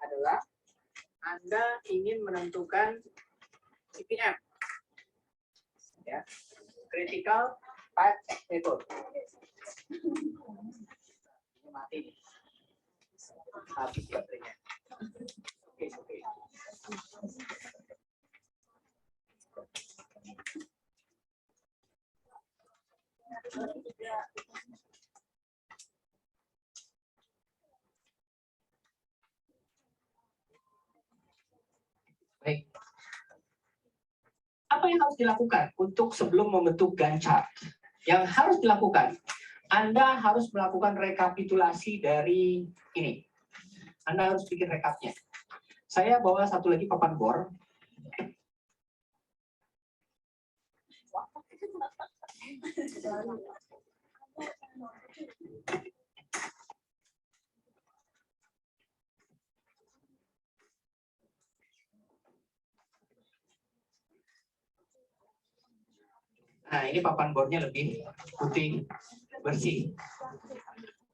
adalah Anda ingin menentukan CPM, ya, Critical Path Method. Mati. Habis baterainya. Oke. Baik. Apa yang harus dilakukan untuk sebelum membentuk Gantt chart? Yang harus dilakukan, Anda harus melakukan rekapitulasi dari ini. Anda harus bikin rekapnya. Saya bawa satu lagi papan bor. Nah, ini papan bornya lebih putih, bersih.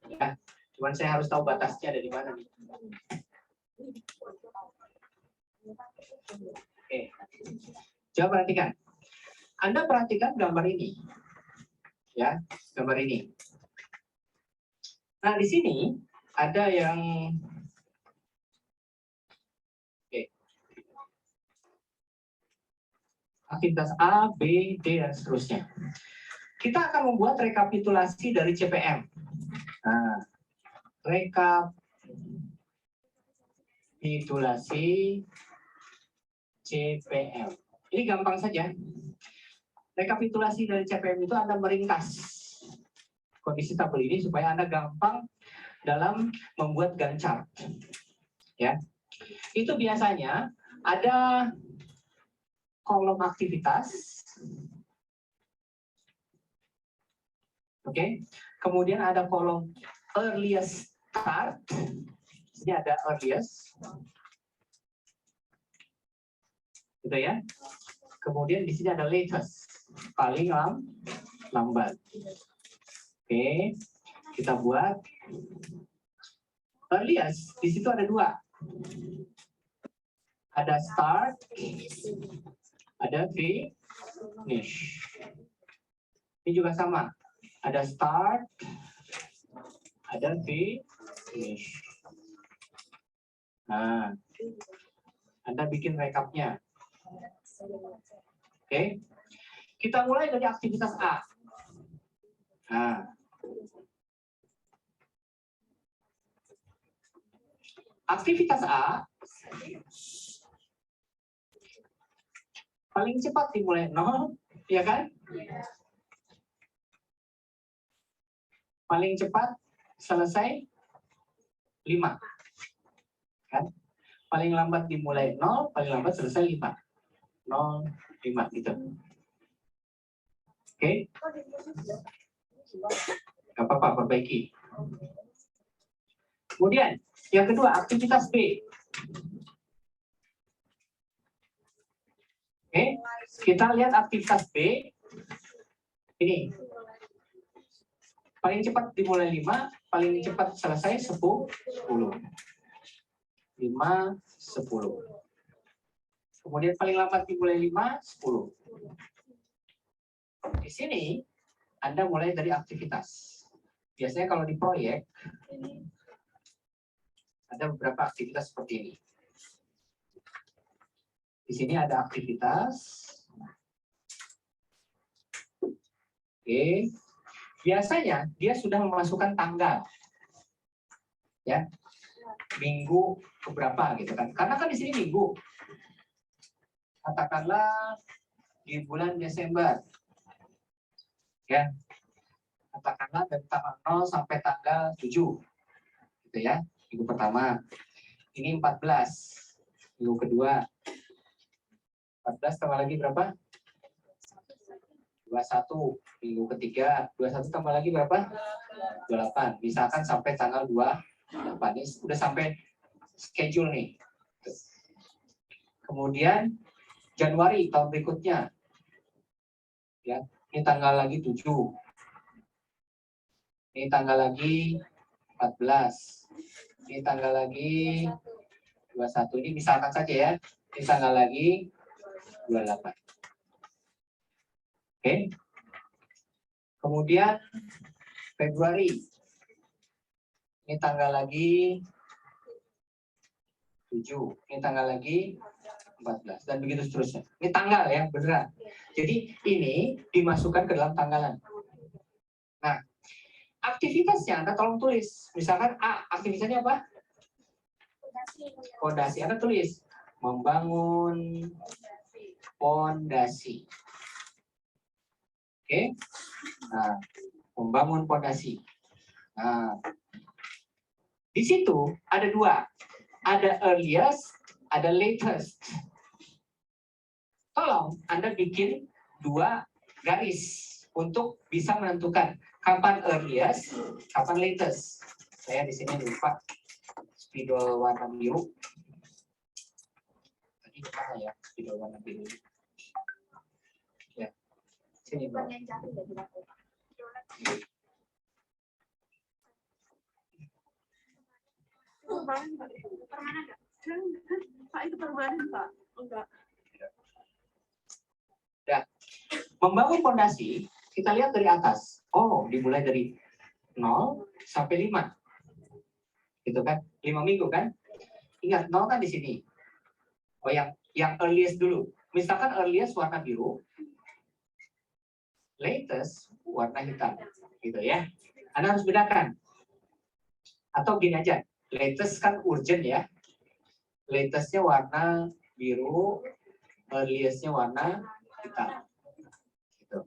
Ya, cuman saya harus tahu batasnya ada di mana nih. Oke. Coba perhatikan. Anda perhatikan gambar ini. Ya, gambar ini. Nah, di sini ada yang aktivitas A, B, D, dan seterusnya. Kita akan membuat rekapitulasi dari CPM. Nah, rekapitulasi CPM. Ini gampang saja. rekapitulasi dari CPM itu Anda meringkas kondisi tabel ini supaya Anda gampang dalam membuat Gantt chart. Ya. Itu biasanya ada kolom aktivitas. Oke. Kemudian ada kolom earliest start. Ini ada earliest. Gitu ya. Kemudian di sini ada latest, paling lambat. Oke, kita buat earliest. Di situ ada dua. Ada start, ada finish. Ini juga sama. Ada start, ada finish. Nah, Anda bikin rekapnya. Oke, kita mulai dari aktivitas A. Nah, aktivitas A paling cepat dimulai 0, ya kan? Paling cepat selesai 5. Kan? Paling lambat dimulai 0, paling lambat selesai 5. 0, 5 gitu. Oke? Gak apa-apa, perbaiki. Kemudian, yang kedua, aktivitas B. Oke, kita lihat aktivitas B. Ini. Paling cepat dimulai 5, paling cepat selesai 10. 5, 10. Kemudian paling lambat dimulai 5, 10. Di sini, Anda mulai dari aktivitas. Biasanya kalau di proyek, ada beberapa aktivitas seperti ini. Di sini ada aktivitas. Oke. Biasanya dia sudah memasukkan tanggal. Ya. Minggu keberapa gitu kan. Karena kan di sini minggu. Katakanlah di bulan Desember. Ya. Katakanlah dari tanggal 0 sampai tanggal 7. Gitu ya. Minggu pertama. Ini 14. Minggu kedua. 14 tambah lagi berapa? 21. Minggu ketiga. 21 tambah lagi berapa? 28. Misalkan sampai tanggal 28. Ini udah sampai schedule nih. Kemudian Januari tahun berikutnya. Ya, ini tanggal lagi 7. Ini tanggal lagi 14. Ini tanggal lagi 21. Ini misalkan saja ya. Ini tanggal lagi 28. Oke. Kemudian Februari. Ini tanggal lagi 7. Ini tanggal lagi 14 dan begitu seterusnya. Ini tanggal ya, beneran. Jadi ini dimasukkan ke dalam tanggalan. Nah, aktivitasnya Anda tolong tulis. Misalkan A, aktivitasnya apa? Fondasi. Anda tulis membangun fondasi. Oke. Nah, membangun fondasi. Nah, di situ ada dua. Ada earliest, ada latest. Tolong Anda bikin 2 garis untuk bisa menentukan kapan earliest, kapan latest. Saya di sini lupa spidol warna biru. Tadi mana ya spidol warna biru? Ya, sini Mbak. Pak itu permanen Pak? Enggak. Ya. Membangun fondasi, kita lihat dari atas. Oh, dimulai dari 0 sampai 5. Gitu kan? 5 minggu kan? Ingat, 0 kan di sini. Oh, yang earliest dulu. Misalkan earliest warna biru, latest warna hitam. Gitu ya. Anda harus bedakan. Atau gini aja, latest kan urgent ya. Latestnya warna biru, earliestnya warna hitam. Gitu.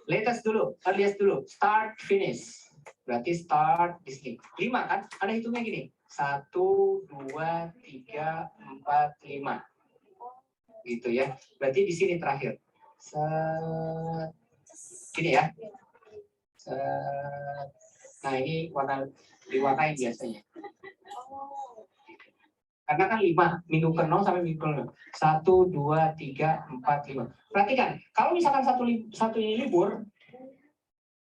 latest dulu, earliest dulu, start, finish. Berarti start di sini. 5 kan? Ada hitungnya gini. 1, 2, 3, 4, 5. Gitu ya. Berarti di sini terakhir. Gini ya. Nah ini diwarnain biasanya. Karena kan 5, minggu ke 0 sampai minggu ke 0. 1, 2, 3, 4, 5. Perhatikan, kalau misalkan satu ini libur,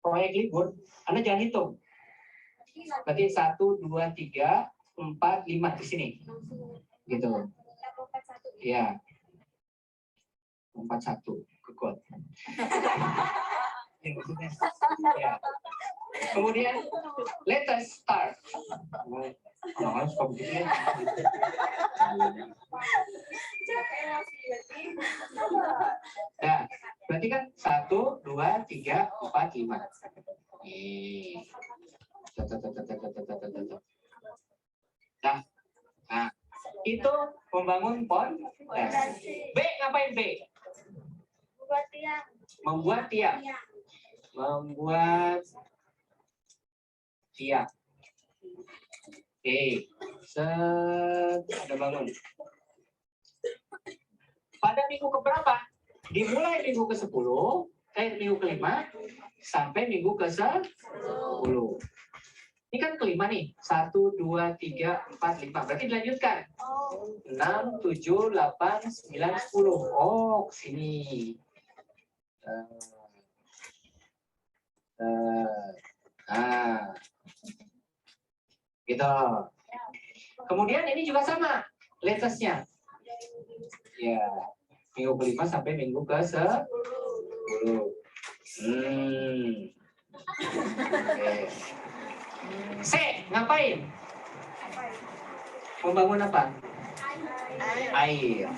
proyek libur, Anda jangan hitung. Berarti 1, 2, 3, 4, 5 di sini. Gitu. Ya. 41, kekot. Ya. Kemudian, let us start. Orang-orang suka begitu ya. Nah, berarti kan 1, 2, 3, 4, 5. Nah, itu membangun pondasi. B ngapain B? Membuat tiang. Membuat tiang. Oke, ada bangun. Pada minggu keberapa? Dimulai minggu ke-10, minggu ke-5 sampai minggu ke-10. Ini kan kelima nih. 1, 2, 3, 4, 5. Berarti dilanjutkan. 6, 7, 8, 9, 10. Oh, ke sini. Gitu. Kemudian ini juga sama. Latestnya. Ya. Minggu ke-5 sampai minggu ke-10. Okay. C, ngapain? Membangun apa? Air.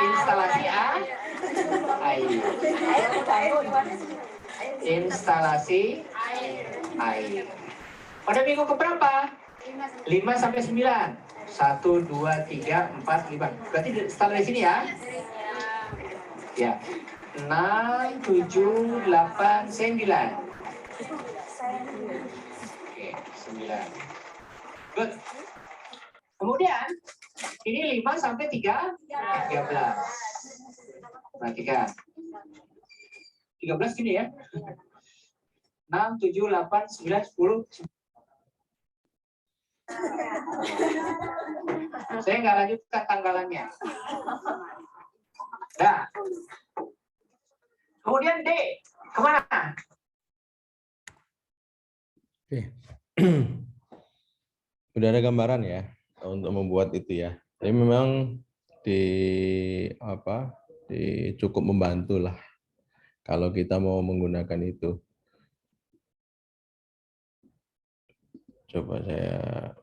Instalasi air. Instalasi air. Pada minggu keberapa? 5 sampai 9. 1, 2, 3, 4, 5. Berarti start dari sini ya. Ya. 6, 7, 8, 9. Oke, 9. Good. Kemudian ini 5 sampai 13. Perhatikan. 13 gini ya. 6, 7, 8, 9, 10. Saya nggak lanjutkan tanggalannya. Nah. Kemudian D, kemana? Oke. Udah ada gambaran ya untuk membuat itu ya. Jadi memang cukup membantu lah kalau kita mau menggunakan itu. Coba saya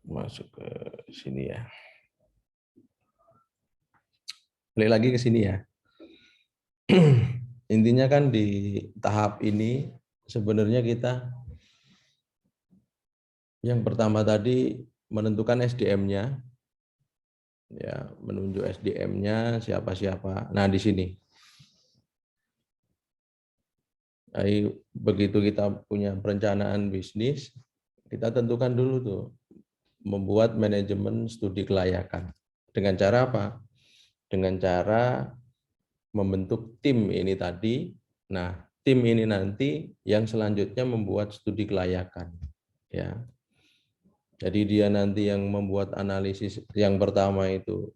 masuk ke sini ya. Balik lagi ke sini ya. Intinya kan di tahap ini sebenarnya kita yang pertama tadi menentukan SDM-nya, ya menunjuk SDM-nya siapa-siapa. Nah di sini, begitu kita punya perencanaan bisnis, kita tentukan dulu tuh membuat manajemen studi kelayakan. Dengan cara apa? Dengan cara membentuk tim ini tadi. Nah tim ini nanti yang selanjutnya membuat studi kelayakan, ya. Jadi dia nanti yang membuat analisis yang pertama itu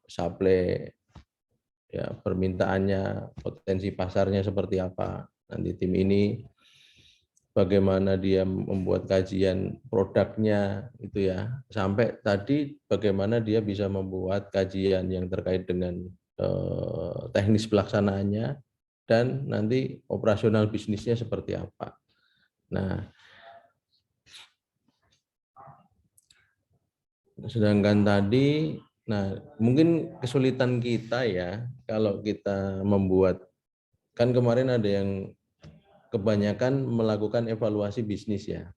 supply, ya permintaannya, potensi pasarnya seperti apa. Nanti tim ini bagaimana dia membuat kajian produknya itu ya. Sampai tadi bagaimana dia bisa membuat kajian yang terkait dengan teknis pelaksanaannya dan nanti operasional bisnisnya seperti apa. Nah, sedangkan tadi, nah mungkin kesulitan kita ya kalau kita membuat, kan kemarin ada yang kebanyakan melakukan evaluasi bisnis ya.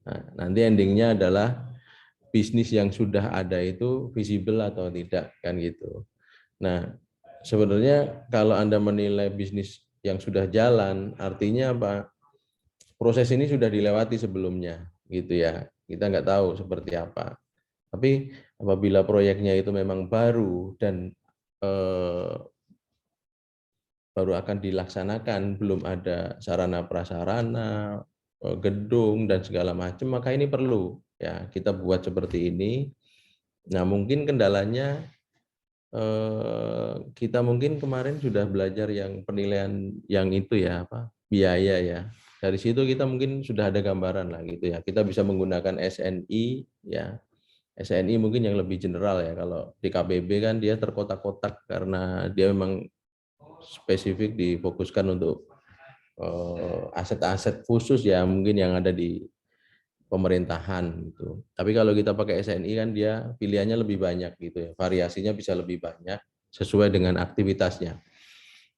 Nah, nanti endingnya adalah bisnis yang sudah ada itu visible atau tidak kan gitu. Nah sebenarnya kalau Anda menilai bisnis yang sudah jalan, artinya apa? Proses ini sudah dilewati sebelumnya, gitu ya. Kita nggak tahu seperti apa. Tapi apabila proyeknya itu memang baru dan baru akan dilaksanakan, belum ada sarana prasarana, gedung dan segala macam, maka ini perlu ya kita buat seperti ini. Nah, mungkin kendalanya kita mungkin kemarin sudah belajar yang penilaian yang itu ya, apa, biaya ya. Dari situ kita mungkin sudah ada gambaran lah gitu ya. Kita bisa menggunakan SNI ya. SNI mungkin yang lebih general ya. Kalau di KBB kan dia terkotak-kotak karena dia memang spesifik difokuskan untuk aset-aset khusus ya, mungkin yang ada di pemerintahan gitu. Tapi kalau kita pakai SNI kan dia pilihannya lebih banyak gitu ya, variasinya bisa lebih banyak sesuai dengan aktivitasnya.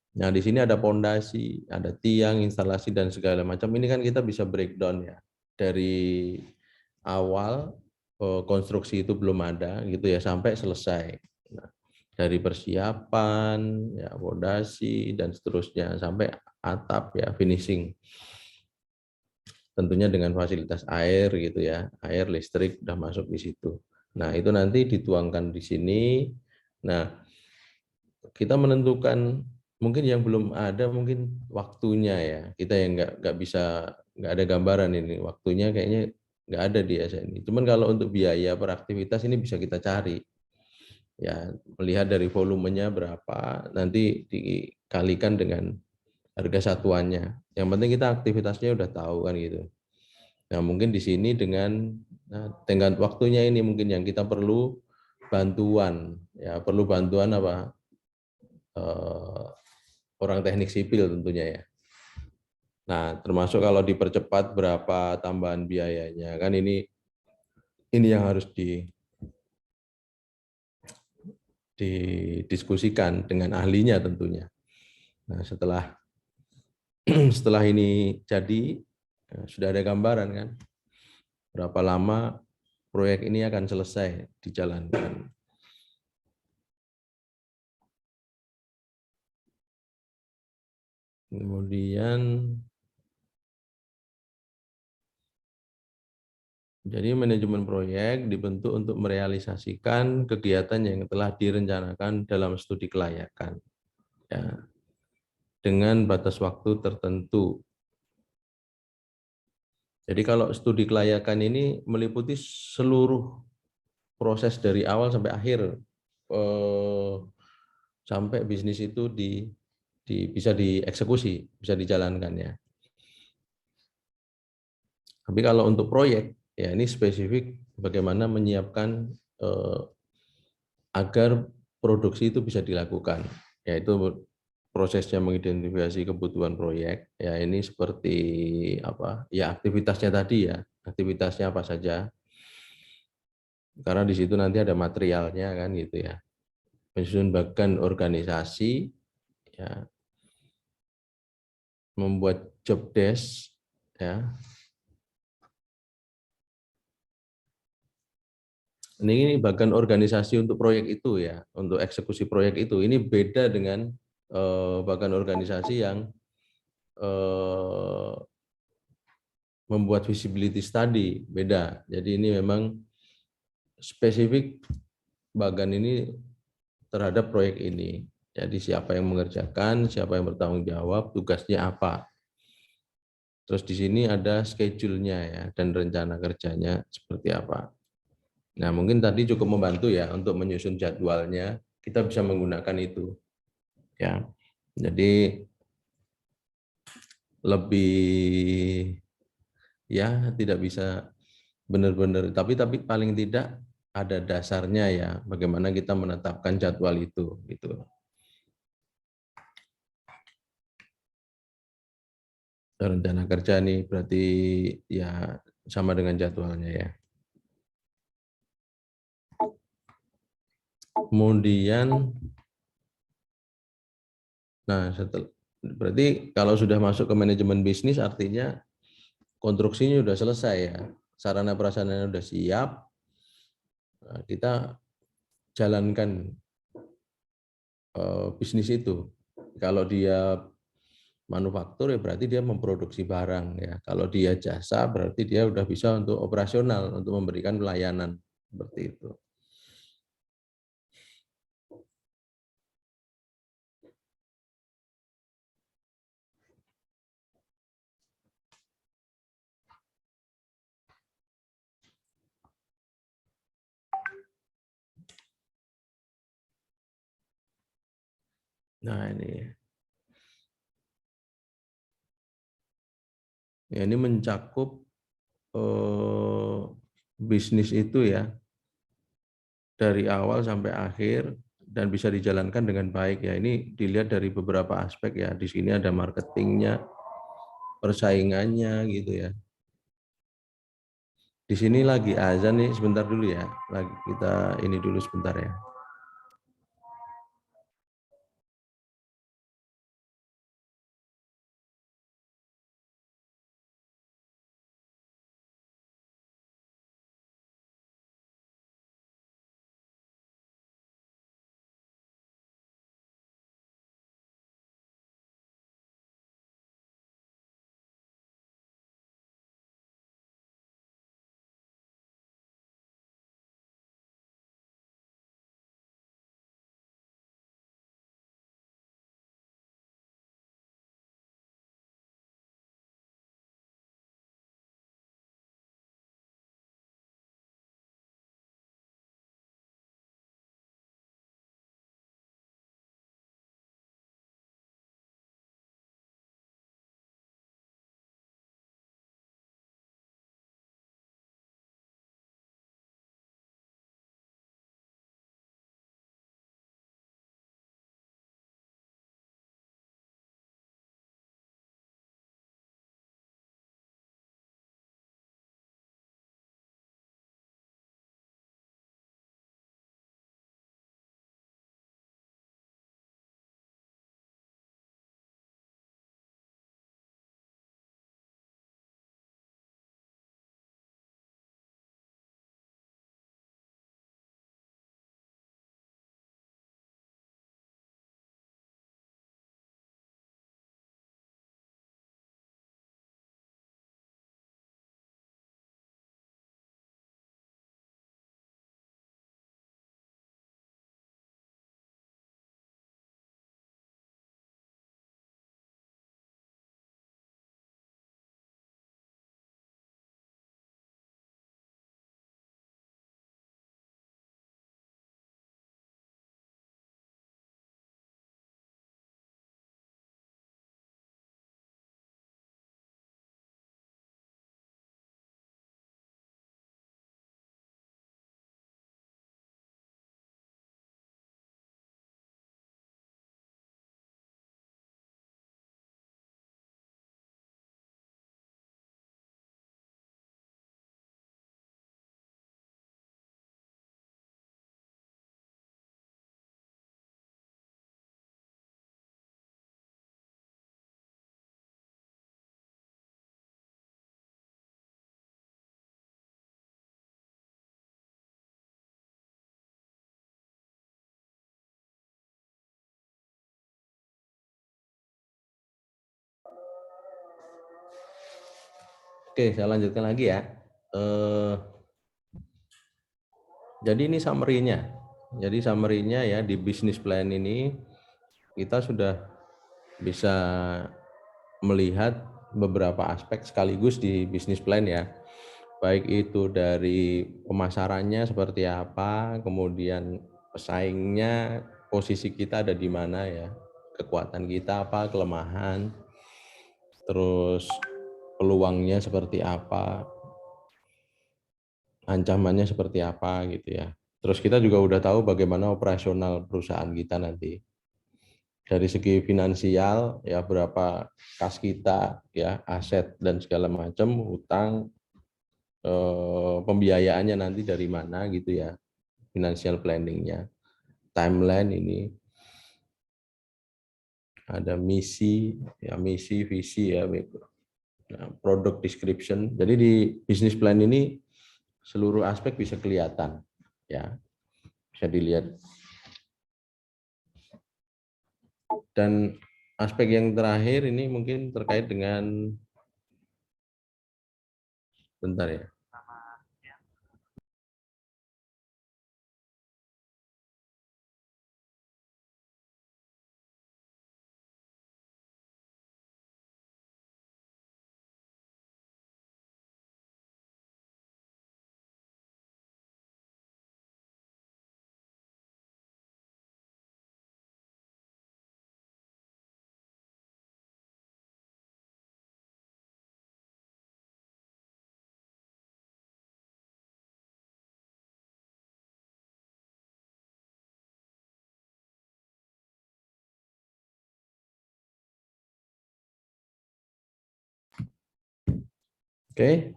Nah, di sini ada pondasi, ada tiang, instalasi dan segala macam. Ini kan kita bisa breakdown ya. Dari awal konstruksi itu belum ada gitu ya sampai selesai. Nah, dari persiapan, ya pondasi dan seterusnya sampai atap ya finishing. Tentunya dengan fasilitas air gitu ya, air, listrik udah masuk di situ. Nah, itu nanti dituangkan di sini. Nah, kita menentukan mungkin yang belum ada mungkin waktunya ya. Kita yang nggak ada gambaran ini waktunya kayaknya nggak ada di SNI. Cuman kalau untuk biaya per aktivitas ini bisa kita cari. Ya, melihat dari volumenya berapa, nanti dikalikan dengan harga satuannya. Yang penting kita aktivitasnya udah tahu kan gitu. Nah, mungkin di sini dengan tenggat waktunya ini mungkin yang kita perlu bantuan, ya perlu bantuan apa? Orang teknik sipil tentunya ya. Nah, termasuk kalau dipercepat berapa tambahan biayanya kan ini yang harus didiskusikan dengan ahlinya tentunya. Nah, setelah ini jadi sudah ada gambaran kan berapa lama proyek ini akan selesai dijalankan. Kemudian jadi manajemen proyek dibentuk untuk merealisasikan kegiatan yang telah direncanakan dalam studi kelayakan ya, dengan batas waktu tertentu. Jadi kalau studi kelayakan ini meliputi seluruh proses dari awal sampai akhir sampai bisnis itu bisa dieksekusi, bisa dijalankan ya. Tapi kalau untuk proyek ya ini spesifik bagaimana menyiapkan agar produksi itu bisa dilakukan, yaitu prosesnya mengidentifikasi kebutuhan proyek. Ya ini seperti apa? Ya aktivitasnya tadi ya, aktivitasnya apa saja. Karena di situ nanti ada materialnya kan gitu ya. Menyusun bahkan organisasi, ya, membuat job desk, ya. Ini bahkan organisasi untuk proyek itu ya, untuk eksekusi proyek itu. Ini beda dengan bahkan organisasi yang membuat visibility study, beda. Jadi ini memang spesifik bagan ini terhadap proyek ini. Jadi siapa yang mengerjakan, siapa yang bertanggung jawab, tugasnya apa. Terus di sini ada schedule-nya ya dan rencana kerjanya seperti apa. Nah, mungkin tadi cukup membantu ya untuk menyusun jadwalnya. Kita bisa menggunakan itu. Ya. Jadi lebih ya tidak bisa benar-benar tapi paling tidak ada dasarnya ya bagaimana kita menetapkan jadwal itu gitu. Rencana kerja nih berarti ya sama dengan jadwalnya ya. Kemudian nah berarti kalau sudah masuk ke manajemen bisnis artinya konstruksinya sudah selesai ya. Sarana prasarana sudah siap. Nah, kita jalankan bisnis itu. Kalau dia manufaktur ya berarti dia memproduksi barang ya. Kalau dia jasa berarti dia udah bisa untuk operasional, untuk memberikan pelayanan seperti itu. Nah ini, ya ini mencakup bisnis itu ya dari awal sampai akhir dan bisa dijalankan dengan baik ya. Ini dilihat dari beberapa aspek ya. Di sini ada marketingnya, persaingannya gitu ya. Di sini lagi azan nih, sebentar dulu ya. Lagi kita ini dulu sebentar ya. Oke, saya lanjutkan lagi ya. Jadi ini summary-nya. Jadi summary-nya ya di business plan ini kita sudah bisa melihat beberapa aspek sekaligus di business plan ya. Baik itu dari pemasarannya seperti apa, kemudian pesaingnya, posisi kita ada di mana ya, kekuatan kita apa, kelemahan, terus peluangnya seperti apa, ancamannya seperti apa gitu ya. Terus kita juga udah tahu bagaimana operasional perusahaan kita nanti. Dari segi finansial ya berapa kas kita ya, aset dan segala macam, hutang, pembiayaannya nanti dari mana gitu ya, financial planningnya, timeline ini, ada misi ya, misi, visi ya, product description. Jadi di business plan ini seluruh aspek bisa kelihatan ya, bisa dilihat. Dan aspek yang terakhir ini mungkin terkait dengan, bentar ya. Oke.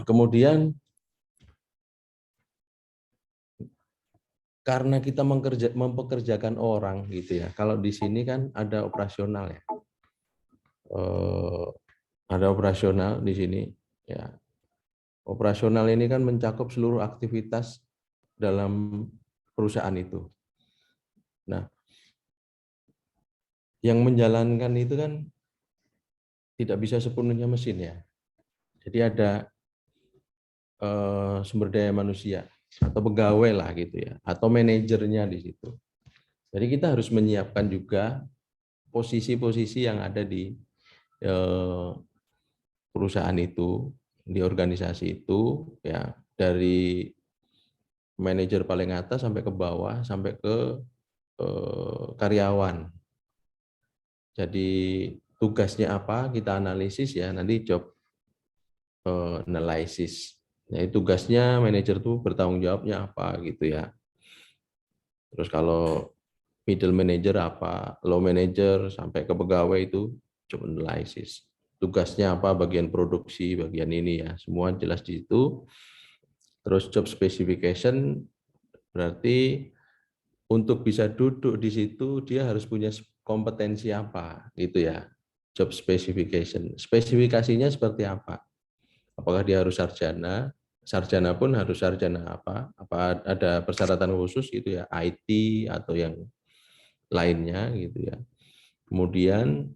Kemudian karena kita mempekerjakan orang gitu ya. Kalau di sini kan ada operasional ya. Ada operasional di sini ya. Operasional ini kan mencakup seluruh aktivitas dalam perusahaan itu. Nah, yang menjalankan itu kan tidak bisa sepenuhnya mesin ya. Jadi ada sumber daya manusia atau pegawai lah gitu ya, atau manajernya di situ. Jadi kita harus menyiapkan juga posisi-posisi yang ada di perusahaan itu, di organisasi itu, ya dari manajer paling atas sampai ke bawah, sampai ke karyawan. Jadi tugasnya apa kita analisis ya, nanti job analysis. Jadi tugasnya manajer tuh bertanggung jawabnya apa gitu ya. Terus kalau middle manager apa, low manager sampai ke pegawai itu job analysis. Tugasnya apa, bagian produksi, bagian ini ya, semua jelas di situ. Terus job specification berarti untuk bisa duduk di situ dia harus punya kompetensi apa gitu ya. Job specification. Spesifikasinya seperti apa? Apakah dia harus sarjana? Sarjana pun harus sarjana apa? Apa ada persyaratan khusus gitu ya, IT atau yang lainnya gitu ya. Kemudian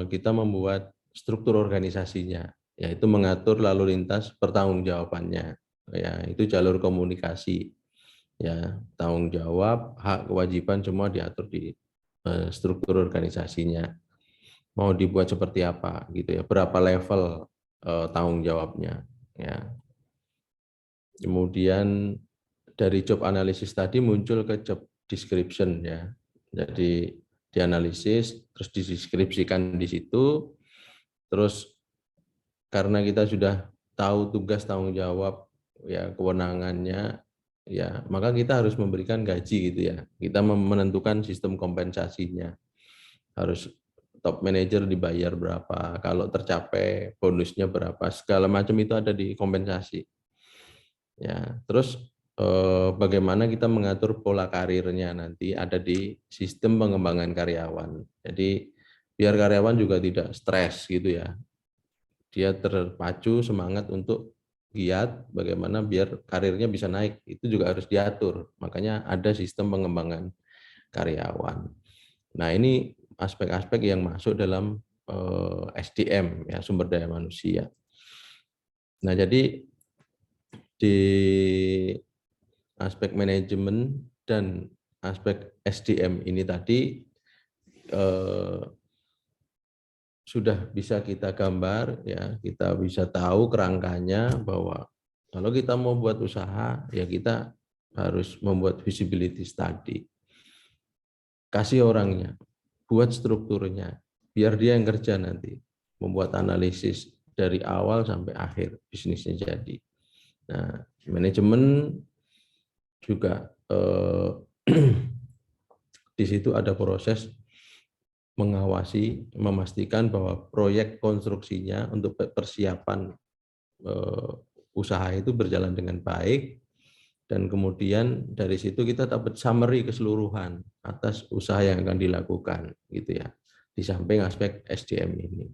kita membuat struktur organisasinya, yaitu mengatur lalu lintas pertanggungjawabannya. Ya, itu jalur komunikasi. Ya, tanggung jawab, hak, kewajiban semua diatur di struktur organisasinya. Mau dibuat seperti apa gitu ya, berapa level tanggung jawabnya ya. Kemudian dari job analisis tadi muncul ke job description ya. Jadi dianalisis terus dideskripsikan di situ. Terus karena kita sudah tahu tugas tanggung jawab ya, kewenangannya ya, maka kita harus memberikan gaji gitu ya. Kita menentukan sistem kompensasinya. Harus top manager dibayar berapa, kalau tercapai bonusnya berapa, segala macam itu ada di kompensasi. Ya, terus bagaimana kita mengatur pola karirnya nanti ada di sistem pengembangan karyawan. Jadi biar karyawan juga tidak stres gitu ya. Dia terpacu semangat untuk giat bagaimana biar karirnya bisa naik, itu juga harus diatur. Makanya ada sistem pengembangan karyawan. Nah, ini aspek-aspek yang masuk dalam SDM ya, sumber daya manusia. Nah, jadi di aspek manajemen dan aspek SDM ini tadi sudah bisa kita gambar ya, kita bisa tahu kerangkanya bahwa kalau kita mau buat usaha ya kita harus membuat visibility study. Kasih orangnya, buat strukturnya, biar dia yang kerja nanti, membuat analisis dari awal sampai akhir bisnisnya jadi. Nah, manajemen juga di situ ada proses mengawasi, memastikan bahwa proyek konstruksinya untuk persiapan usaha itu berjalan dengan baik, dan kemudian dari situ kita dapat summary keseluruhan atas usaha yang akan dilakukan gitu ya, di samping aspek SDM ini.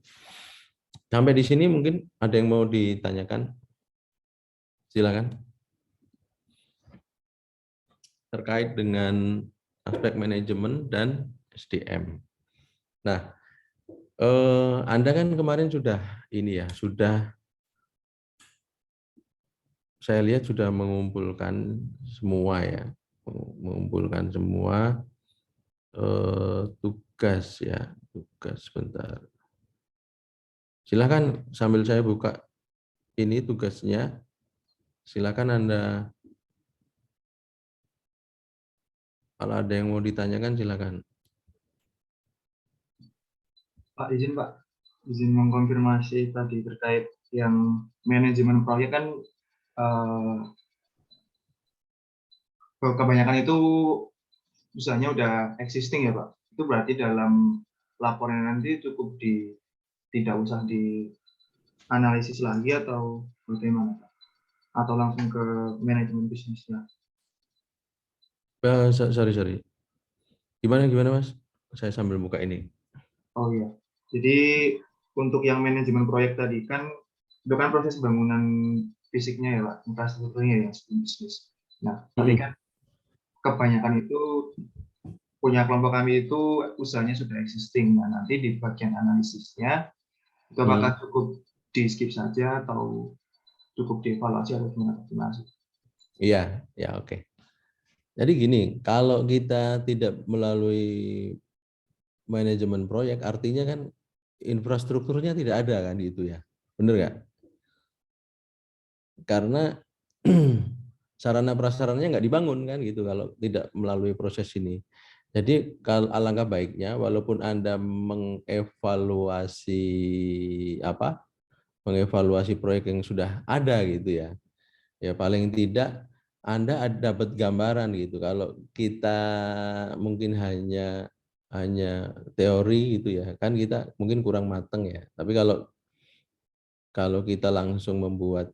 Sampai di sini mungkin ada yang mau ditanyakan, silakan. terkait dengan aspek manajemen dan SDM. Nah, Anda kan kemarin sudah ini ya, saya lihat sudah mengumpulkan semua ya, mengumpulkan semua tugas ya, tugas sebentar. Silakan sambil saya buka ini tugasnya, silakan Anda, kalau ada yang mau ditanyakan silakan. Pak, izin mengkonfirmasi tadi terkait yang manajemen proyek kan eh, kebanyakan itu usahanya udah existing ya Pak. Itu berarti dalam laporan nanti cukup tidak usah dianalisis lagi atau bagaimana Pak? Atau langsung ke manajemen bisnisnya? Sorry. Gimana Mas? Saya sambil buka ini. Oh iya. Jadi untuk yang manajemen proyek tadi kan itu kan proses bangunan fisiknya ya Pak, infrastrukturnya ya sebelum bisnis. Nah, tapi kan kebanyakan itu punya kelompok kami itu usahanya sudah existing. Nah, nanti di bagian analisisnya itu apakah cukup di skip saja atau cukup dievaluasi atau gimana? Iya, ya oke. Jadi gini, kalau kita tidak melalui manajemen proyek, artinya kan infrastrukturnya tidak ada kan gitu ya, benar nggak? Karena sarana prasarannya nggak dibangun kan gitu kalau tidak melalui proses ini. Jadi kalau alangkah baiknya, walaupun Anda mengevaluasi proyek yang sudah ada gitu ya, ya paling tidak Anda dapat gambaran gitu. Kalau kita mungkin hanya teori gitu ya, kan kita mungkin kurang mateng ya. Tapi kalau kita langsung membuat,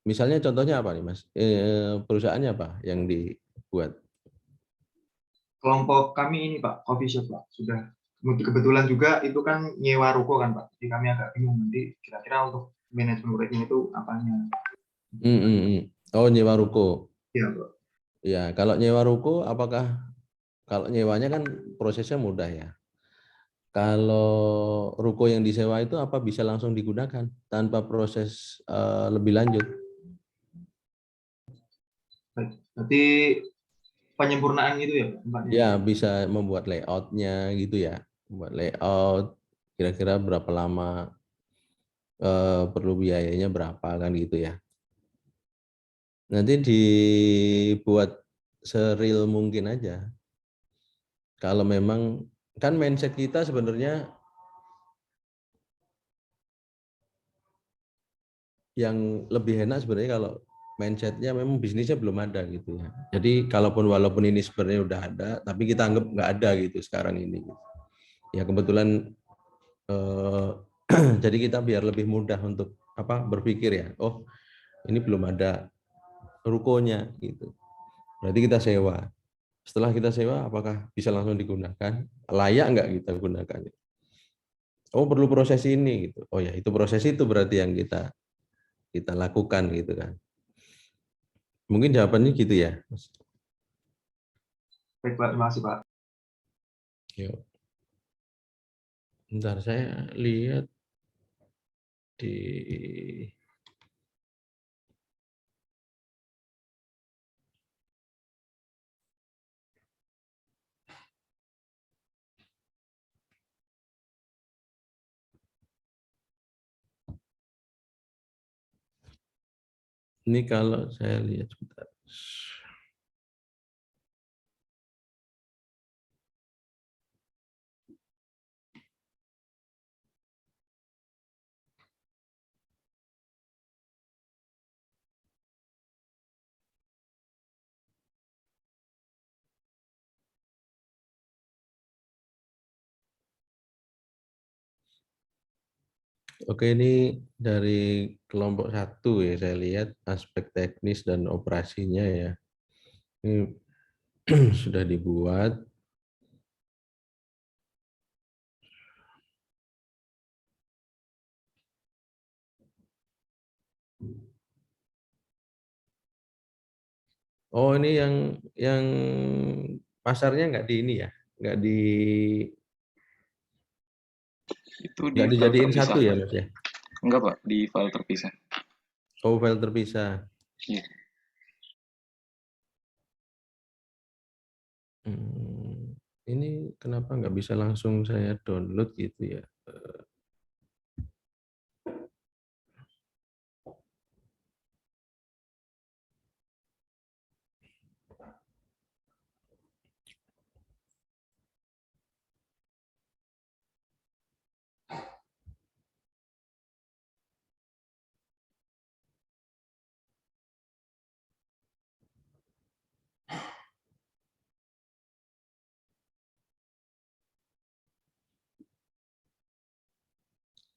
misalnya contohnya apa nih Mas? Perusahaannya apa yang dibuat? Kelompok kami ini Pak, coffee shop Pak, sudah kebetulan juga itu kan nyewa ruko kan Pak. Jadi kami agak bingung nanti kira-kira untuk manajemen proyeknya itu apanya. Oh, nyewa ruko. Iya Pak. Ya, kalau nyewa ruko, kalau nyewanya kan prosesnya mudah ya. Kalau ruko yang disewa itu apa bisa langsung digunakan tanpa proses lebih lanjut? Baik. Berarti penyempurnaan gitu ya tempatnya. Ya, bisa membuat layoutnya gitu ya. Membuat layout, kira-kira berapa lama, perlu biayanya berapa kan gitu ya. Nanti dibuat seril mungkin aja. Kalau memang, kan mindset kita sebenarnya yang lebih enak sebenarnya kalau mindsetnya memang bisnisnya belum ada gitu ya. Jadi walaupun ini sebenarnya udah ada, tapi kita anggap nggak ada gitu sekarang ini. Ya kebetulan jadi kita biar lebih mudah untuk berpikir ya. Oh, ini belum ada rukonya gitu. Berarti kita sewa. Setelah kita sewa, apakah bisa langsung digunakan? Layak nggak kita gunakan? Oh, perlu proses ini gitu. Oh ya, itu proses itu berarti yang kita lakukan gitu kan. Mungkin jawabannya gitu ya, Mas. Baik Pak, terima kasih Pak. Yuk. Bentar, saya lihat di ini, kalau saya lihat sebentar. Oke, ini dari kelompok 1 ya, saya lihat aspek teknis dan operasinya ya. Ini sudah dibuat. Oh, ini yang pasarnya nggak di ini ya, nggak Itu di nggak file dijadiin terpisah. satu ya Mas ya? Enggak, Pak, di file terpisah. Oh, file terpisah. Iya. Ini kenapa nggak bisa langsung saya download gitu ya?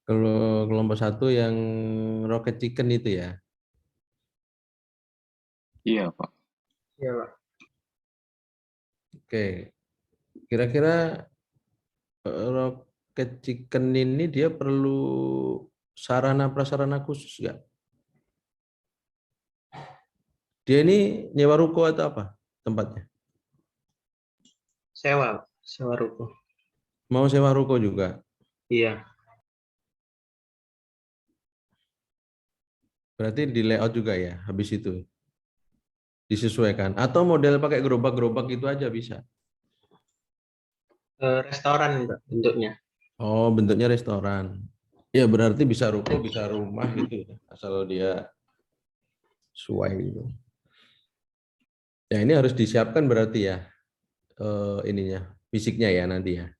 Kalau kelompok 1 yang Rocket Chicken itu ya? Iya, Pak. Iya, Pak. Oke, kira-kira Rocket Chicken ini dia perlu sarana prasarana khusus nggak? Dia ini nyewa ruko atau apa tempatnya? Sewa ruko. Mau sewa ruko juga? Iya. Berarti di layout juga ya habis itu? Disesuaikan? Atau model pakai gerobak-gerobak itu aja bisa? Restoran, Pak, bentuknya. Oh, bentuknya restoran. Ya berarti bisa ruko, bisa rumah gitu ya, asal dia sesuai gitu. Ya ini harus disiapkan berarti ya ininya, fisiknya ya nanti ya.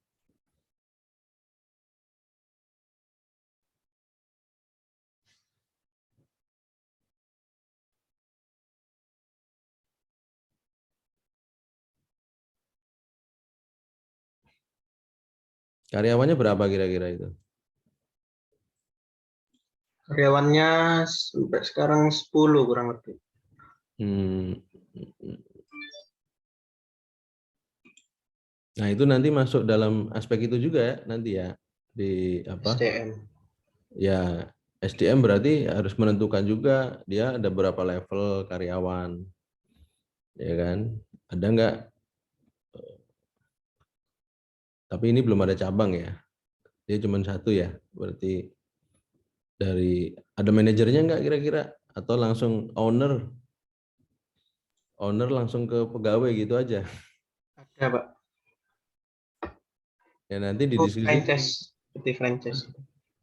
Karyawannya berapa kira-kira itu? Karyawannya sampai sekarang 10 kurang lebih. Nah itu nanti masuk dalam aspek itu juga ya nanti ya di apa? SDM. Ya SDM berarti harus menentukan juga dia ada berapa level karyawan, ya kan? Ada nggak? Tapi ini belum ada cabang ya. Dia cuma satu ya. Berarti dari ada manajernya nggak kira-kira? Atau langsung owner langsung ke pegawai gitu aja? Ada, Pak. Ya nanti Oh, didiskusi. franchise. Seperti franchise.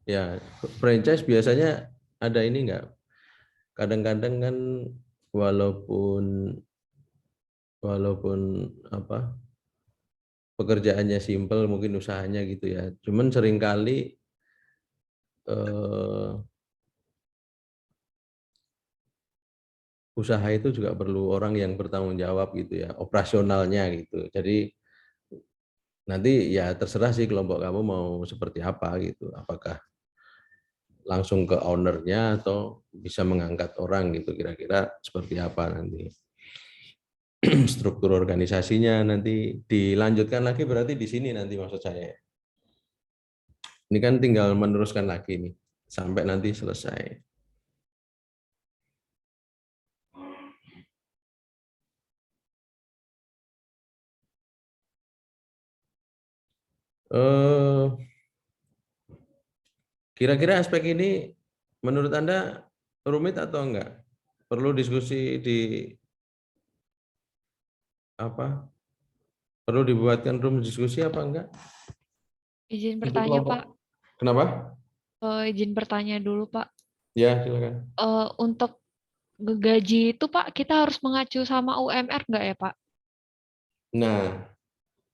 Ya franchise biasanya ada ini nggak? Kadang-kadang kan walaupun apa pekerjaannya simpel mungkin usahanya gitu ya. Cuman seringkali usaha itu juga perlu orang yang bertanggung jawab gitu ya, operasionalnya gitu. Jadi nanti ya terserah sih kelompok kamu mau seperti apa gitu. Apakah langsung ke ownernya atau bisa mengangkat orang gitu kira-kira seperti apa nanti. Struktur organisasinya nanti dilanjutkan lagi berarti di sini nanti maksud saya. Ini kan tinggal meneruskan lagi nih sampai nanti selesai. Kira-kira aspek ini menurut Anda rumit atau enggak? Perlu diskusi di apa? Perlu dibuatkan room diskusi apa enggak? Izin Untuk bertanya, kelompok. Pak. Kenapa? Izin bertanya dulu, Pak. Ya, silakan. Untuk ngegaji itu, Pak, kita harus mengacu sama UMR nggak ya, Pak? Nah,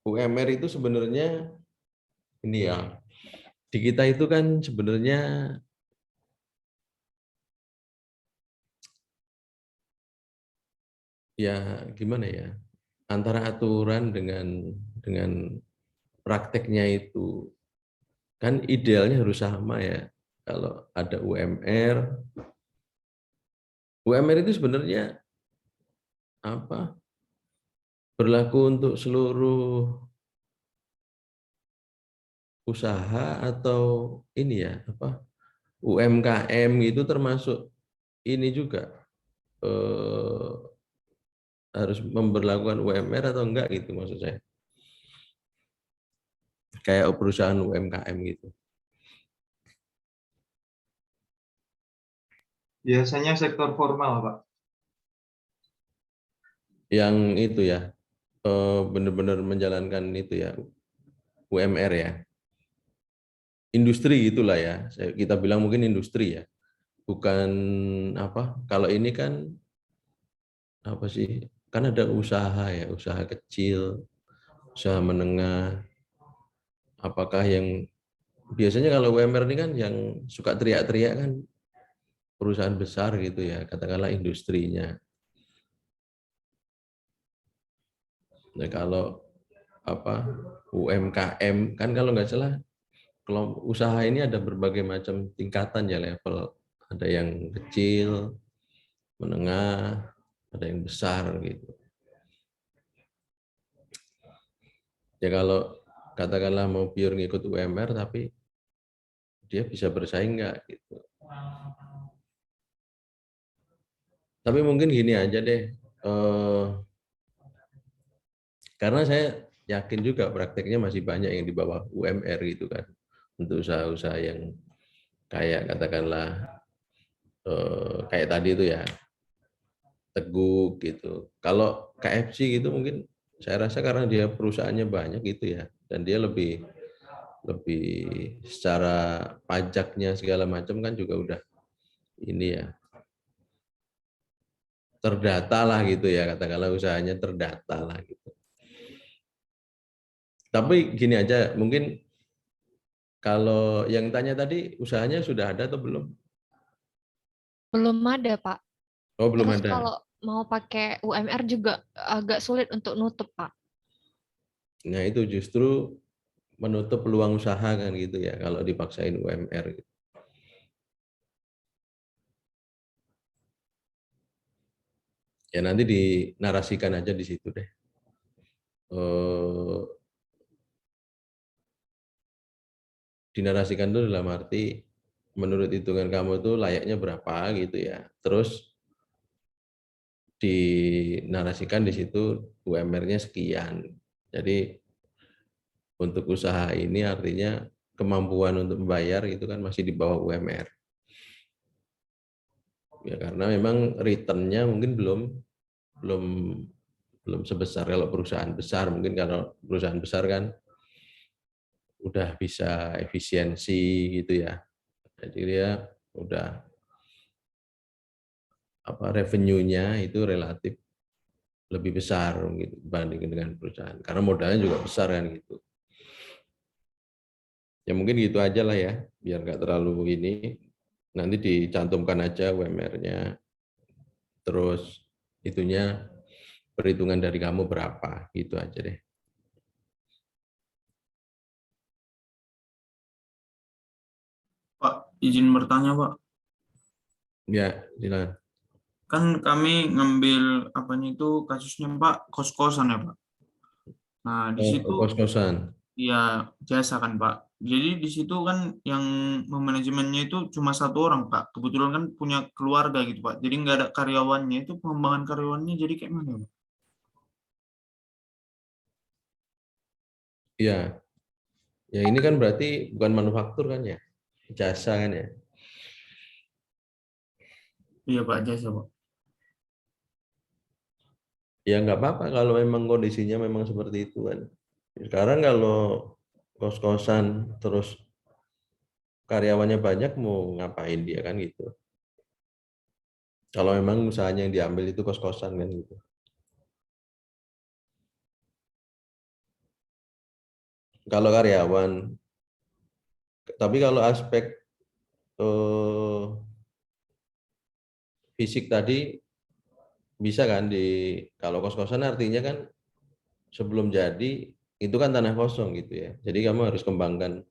UMR itu sebenarnya ini ya. Di kita itu kan sebenarnya ya gimana ya? Antara aturan dengan prakteknya itu kan idealnya harus sama ya. Kalau ada UMR itu sebenarnya apa? Berlaku untuk seluruh usaha atau ini ya apa? UMKM itu termasuk ini juga harus memberlakukan UMR atau enggak gitu maksud saya. Kayak perusahaan UMKM gitu. Biasanya sektor formal, Pak. Yang itu ya, benar-benar menjalankan itu ya, UMR ya. Industri gitulah ya, kita bilang mungkin industri ya. Bukan apa, kalau ini kan apa sih, kan ada usaha ya, usaha kecil, usaha menengah. Apakah yang biasanya kalau UMR ini kan yang suka teriak-teriak kan perusahaan besar gitu ya, katakanlah industrinya. Nah, kalau apa UMKM kan kalau nggak salah kelompok usaha ini ada berbagai macam tingkatan ya, level. Ada yang kecil, menengah, ada yang besar gitu. Ya kalau katakanlah mau pure ngikut UMR tapi dia bisa bersaing nggak gitu. Tapi mungkin gini aja deh, karena saya yakin juga prakteknya masih banyak yang di bawah UMR gitu kan, untuk usaha-usaha yang kayak katakanlah kayak tadi itu ya, Teguk gitu. Kalau KFC gitu mungkin saya rasa karena dia perusahaannya banyak gitu ya, dan dia lebih secara pajaknya segala macam kan juga udah ini ya, terdata lah gitu ya, katakanlah usahanya terdata lah gitu. Tapi gini aja, mungkin kalau yang tanya tadi usahanya sudah ada atau belum? Belum ada, Pak. Oh, belum Terus ada. kalau mau pakai UMR juga agak sulit untuk nutup, Pak. Nah, itu justru menutup peluang usaha kan gitu ya kalau dipaksain UMR gitu. Ya nanti dinarasikan aja di situ deh. Dinarasikan itu dalam arti menurut hitungan kamu itu layaknya berapa gitu ya. Terus dinarasikan di situ UMR-nya sekian. Jadi untuk usaha ini artinya kemampuan untuk membayar itu kan masih di bawah UMR. Ya karena memang return-nya mungkin belum sebesar kalau perusahaan besar. Mungkin kalau perusahaan besar kan udah bisa efisiensi gitu ya. Jadi dia udah revenue-nya itu relatif lebih besar gitu dibandingkan dengan perusahaan. Karena modalnya juga besar kan gitu. Ya mungkin gitu aja lah ya, biar nggak terlalu ini. Nanti dicantumkan aja UMR-nya, terus itunya perhitungan dari kamu berapa, gitu aja deh. Pak, izin bertanya, Pak. Ya, silakan. Kan kami ngambil apanya itu kasusnya Pak kos-kosan ya Pak. Nah di situ Kos-kosan. ya jasa kan Pak. Jadi di situ kan yang memanajemennya itu cuma satu orang Pak. Kebetulan kan punya keluarga gitu Pak. Jadi nggak ada karyawannya, itu pengembangan karyawannya jadi kayak mana Pak? Ya, ya ini kan berarti bukan manufaktur kan ya, jasa kan ya. Iya Pak, jasa Pak. Ya nggak apa-apa kalau memang kondisinya memang seperti itu kan. Sekarang kalau kos-kosan terus karyawannya banyak mau ngapain dia kan gitu. Kalau memang usahanya yang diambil itu kos-kosan kan gitu. Kalau karyawan, tapi kalau aspek fisik tadi bisa kan kalau kos-kosan artinya kan sebelum jadi itu kan tanah kosong gitu ya. Jadi kamu harus kembangkan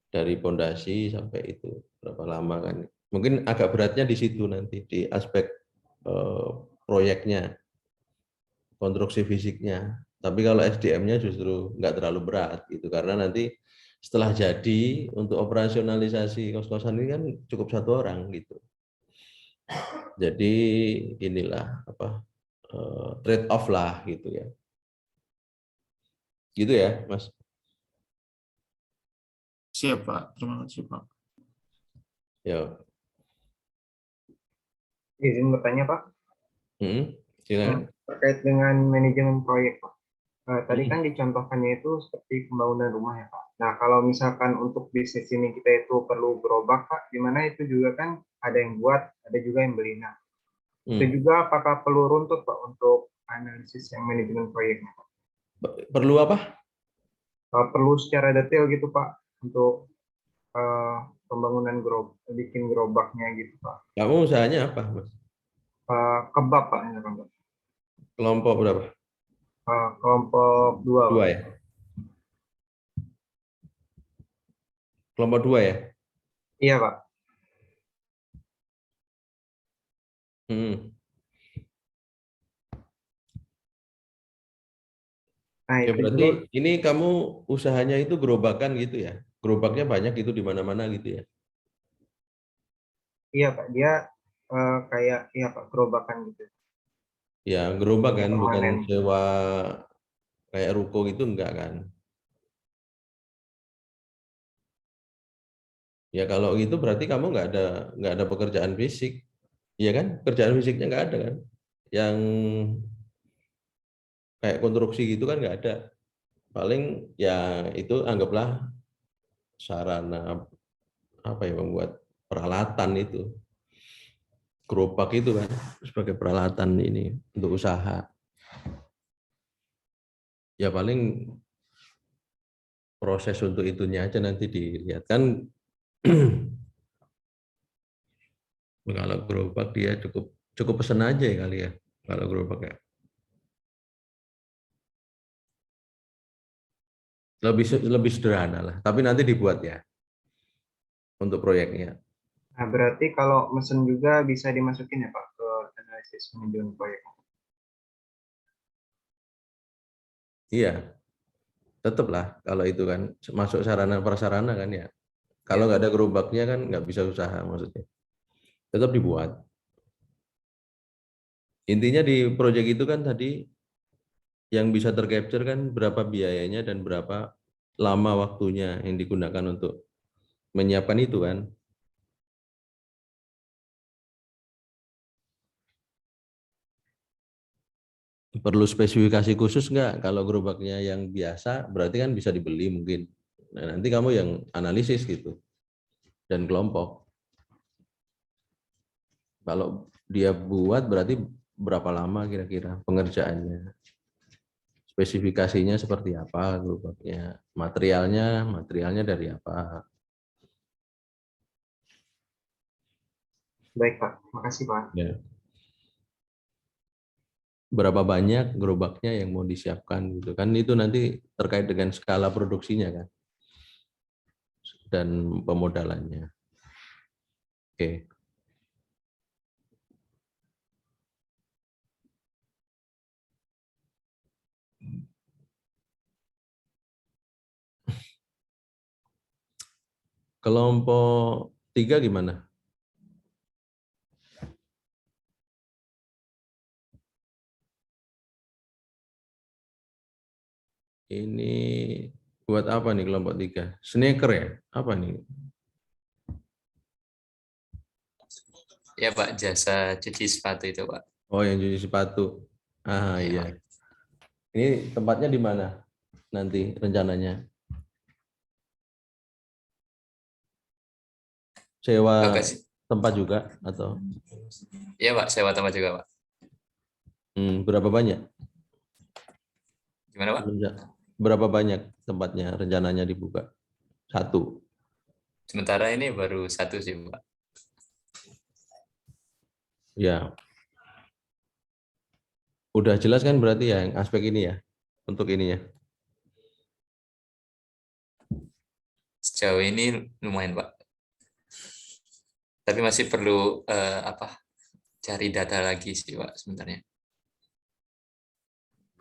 dari pondasi sampai itu berapa lama kan. Mungkin agak beratnya di situ nanti di aspek proyeknya, konstruksi fisiknya. Tapi kalau SDM-nya justru nggak terlalu berat gitu karena nanti setelah jadi untuk operasionalisasi kos-kosan ini kan cukup satu orang gitu. Jadi inilah trade off lah gitu ya. Gitu ya, Mas. Siap, Pak. Terima kasih, Pak. Ya. Izin bertanya, Pak. Silakan. Terkait dengan manajemen proyek, Pak. Tadi kan dicontohkannya itu seperti pembangunan rumah ya, Pak. Nah, kalau misalkan untuk bisnis ini kita itu perlu gerobak, Pak, di mana itu juga kan ada yang buat, ada juga yang beli. Nah, itu juga apakah perlu runtut, Pak, untuk analisis yang manajemen proyeknya, Pak? Perlu apa? Perlu secara detail gitu, Pak, untuk pembangunan bikin gerobaknya gitu, Pak. Kamu usahanya apa, Mas? Kebab, Pak. Kebab. Kelompok berapa? Kelompok 2. Dua ya? Kelompok 2 ya? Iya, Pak. Nah, Ya, itu berarti juga, ini kamu usahanya itu gerobakan gitu ya? Gerobaknya banyak itu di mana-mana gitu ya? iya, Pak. Dia kayak, iya, Pak, gerobakan gitu. Ya, gerobak kan, bukan Permanen. sewa kayak ruko gitu enggak kan? Ya kalau gitu berarti kamu nggak ada pekerjaan fisik, iya kan? Pekerjaan fisiknya nggak ada kan? Yang kayak konstruksi gitu kan nggak ada. Paling ya itu anggaplah sarana apa ya, membuat peralatan itu. Gerobak itu kan sebagai peralatan ini untuk usaha. Ya paling proses untuk itunya aja nanti dilihat kan. Kalau gerobak dia cukup pesen aja ya kali ya kalau gerobak ya. Lebih sederhana lah, tapi nanti dibuat ya untuk proyeknya. Nah, berarti kalau mesin juga bisa dimasukin ya, Pak, ke analisis manajemen proyek. Iya, tetaplah kalau itu kan masuk sarana prasarana kan ya. Kalau nggak ada gerobaknya kan nggak bisa usaha maksudnya. Tetap dibuat. Intinya di proyek itu kan tadi yang bisa tercapture kan berapa biayanya dan berapa lama waktunya yang digunakan untuk menyiapkan itu kan. Perlu spesifikasi khusus nggak? Kalau gerobaknya yang biasa berarti kan bisa dibeli mungkin. Nah, nanti kamu yang analisis gitu dan kelompok. Kalau dia buat berarti berapa lama kira-kira pengerjaannya? Spesifikasinya seperti apa gerobaknya? Materialnya dari apa? Baik, Pak. Makasih, Pak. Ya. Berapa banyak gerobaknya yang mau disiapkan gitu kan, itu nanti terkait dengan skala produksinya kan dan pemodalannya. Oke. Kelompok 3 gimana? Ini buat apa nih kelompok 3? Sneaker ya? Apa nih? Ya Pak, jasa cuci sepatu itu Pak. Oh, yang cuci sepatu. Ah Ya, iya. Ini tempatnya di mana nanti rencananya? Sewa Lokasi. tempat juga atau? Iya Pak, sewa tempat juga Pak. Berapa banyak? Gimana Pak? Berapa banyak tempatnya rencananya dibuka? 1. Sementara ini baru 1 sih Pak. Ya. Udah jelas kan berarti ya yang aspek ini ya, untuk ini ya. Sejauh ini lumayan Pak. Tapi masih perlu cari data lagi sih Pak sebenarnya.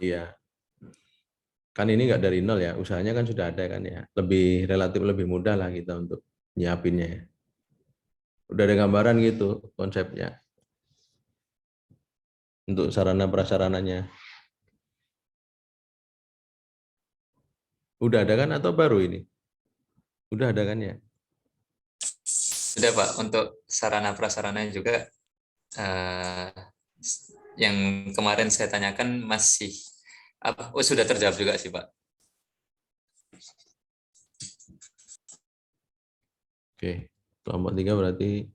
Iya. Kan ini nggak dari nol ya, usahanya kan sudah ada kan ya. Relatif lebih mudah lah kita untuk nyiapinnya ya. Udah ada gambaran gitu konsepnya. untuk sarana prasarananya. Udah ada kan atau baru ini? Udah ada kan ya? Sudah Pak, untuk sarana prasarana juga yang kemarin saya tanyakan masih apa? Oh, sudah terjawab juga sih Pak. Oke, kelompok 3 berarti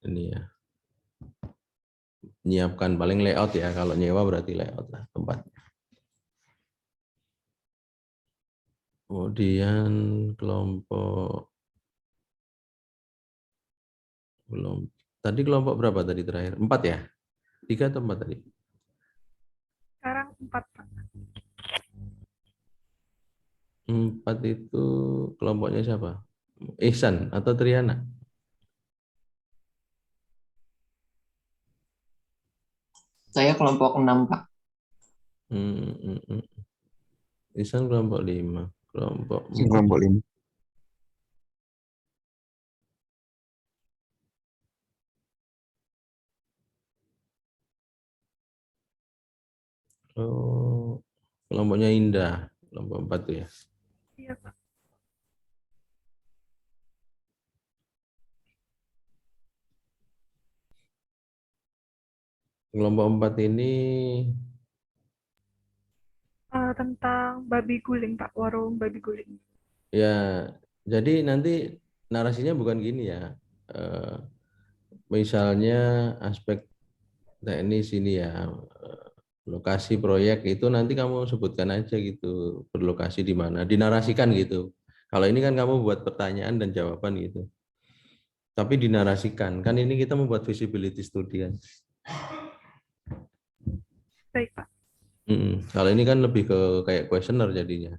ini ya. Menyiapkan paling layout ya, kalau nyewa berarti layout lah tempatnya. Kemudian kelompok belum. Tadi kelompok berapa tadi terakhir? 4 ya? 3 atau 4 tadi? Sekarang 4, Pak. 4 itu kelompoknya siapa? Ihsan atau Triana? Saya kelompok 6, Pak. Ihsan kelompok 5. Kelompok 4. Kelompok 5. Oh, kelompoknya Indah. Kelompok 4 tuh ya. Iya, Pak. Kelompok 4 ini Tentang babi guling, Pak. Warung babi guling. ya, jadi nanti narasinya bukan gini ya. Misalnya aspek teknis ini ya, lokasi proyek itu nanti kamu sebutkan aja gitu, berlokasi di mana, dinarasikan gitu. Kalau ini kan kamu buat pertanyaan dan jawaban gitu. Tapi dinarasikan, kan ini kita membuat visibility study kan. Baik, Pak. Kalau ini kan lebih ke kayak questionnaire jadinya.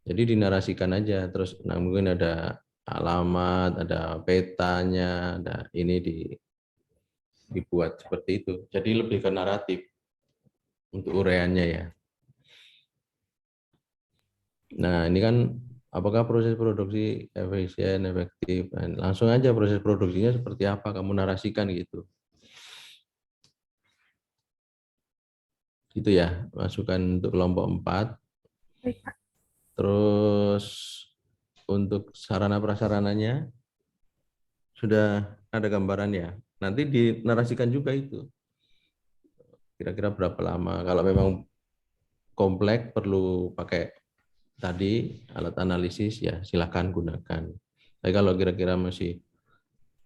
Jadi dinarasikan aja, terus mungkin ada alamat, ada petanya, ada ini dibuat seperti itu. Jadi lebih ke naratif untuk uraiannya ya. Nah ini kan apakah proses produksi efisien, efektif, langsung aja proses produksinya seperti apa kamu narasikan gitu. Gitu ya, masukan untuk kelompok 4. Baik, Pak. Terus untuk sarana prasarananya sudah ada gambarannya. Nanti dinarasikan juga itu. Kira-kira berapa lama. Kalau memang kompleks perlu pakai tadi alat analisis ya silakan gunakan. Tapi kalau kira-kira masih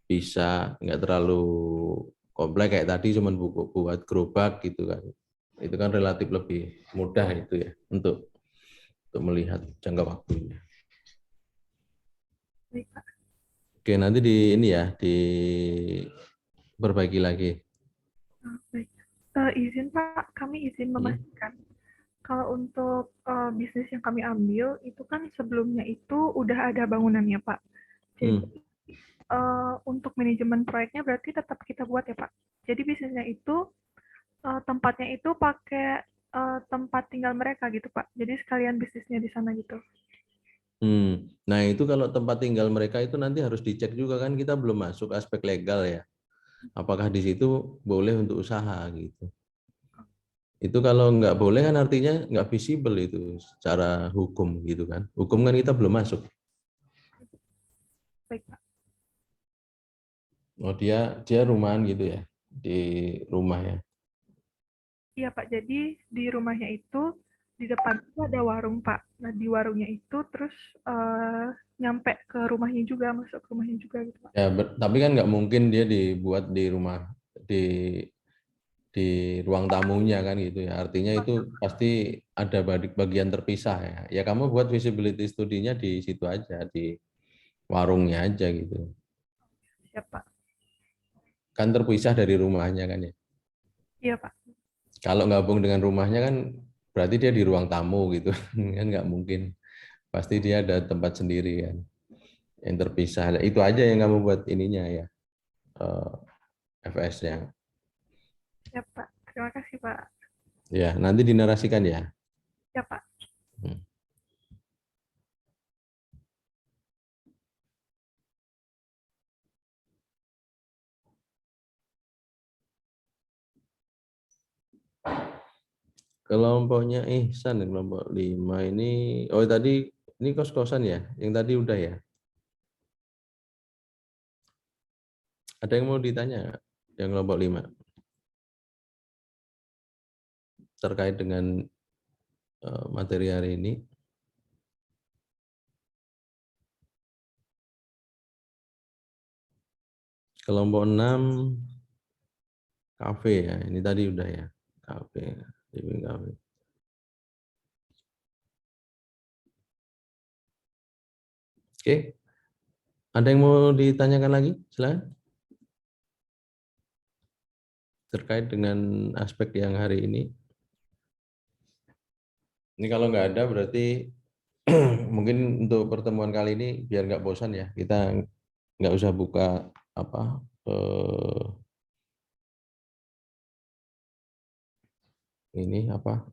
bisa nggak terlalu kompleks kayak tadi cuman buat gerobak gitu kan. Itu kan relatif lebih mudah itu ya untuk melihat jangka waktunya. Baik, Pak. Oke, nanti di ini ya diperbaiki lagi. Baik. Izin, Pak, kami izin memastikan. Kalau untuk bisnis yang kami ambil, itu kan sebelumnya itu udah ada bangunannya, Pak. Jadi untuk manajemen proyeknya berarti tetap kita buat ya, Pak. Jadi bisnisnya itu tempatnya itu pakai tempat tinggal mereka gitu, Pak. Jadi sekalian bisnisnya di sana gitu. Nah itu kalau tempat tinggal mereka itu nanti harus dicek juga kan, kita belum masuk aspek legal ya. Apakah di situ boleh untuk usaha gitu. Itu kalau nggak boleh kan artinya nggak visible itu secara hukum gitu kan. Hukum kan kita belum masuk. Baik, Pak. Oh dia rumahan gitu ya, di rumah ya. Iya, Pak. Jadi di rumahnya itu di depan itu ada warung, Pak. Nah di warungnya itu terus nyampe ke rumahnya juga, masuk ke rumahnya juga gitu, Pak. Ya, tapi kan nggak mungkin dia dibuat di rumah di ruang tamunya kan gitu ya. Artinya itu pasti ada bagian terpisah ya. Ya kamu buat visibility studinya di situ aja, di warungnya aja gitu. Siap, Pak. Kan terpisah dari rumahnya kan ya. Iya, Pak. Kalau gabung dengan rumahnya kan berarti dia di ruang tamu gitu. Kan nggak mungkin. Pasti dia ada tempat sendiri kan. Yang terpisah. Itu aja yang kamu buat ininya ya. FS-nya. Siap, Pak. Terima kasih, Pak. Ya, nanti dinarasikan ya. Siap, Pak. Kelompoknya Ihsan, kelompok 5 ini, oh tadi ini kos-kosan ya? Yang tadi udah ya? Ada yang mau ditanya nggak? Yang kelompok 5 terkait dengan materi hari ini? Kelompok 6 kafe ya, ini tadi udah ya, kafe, living cafe. Oke, ada yang mau ditanyakan lagi? Silakan. Terkait dengan aspek yang hari ini. Ini kalau nggak ada berarti mungkin untuk pertemuan kali ini biar nggak bosan ya, kita nggak usah buka apa ini apa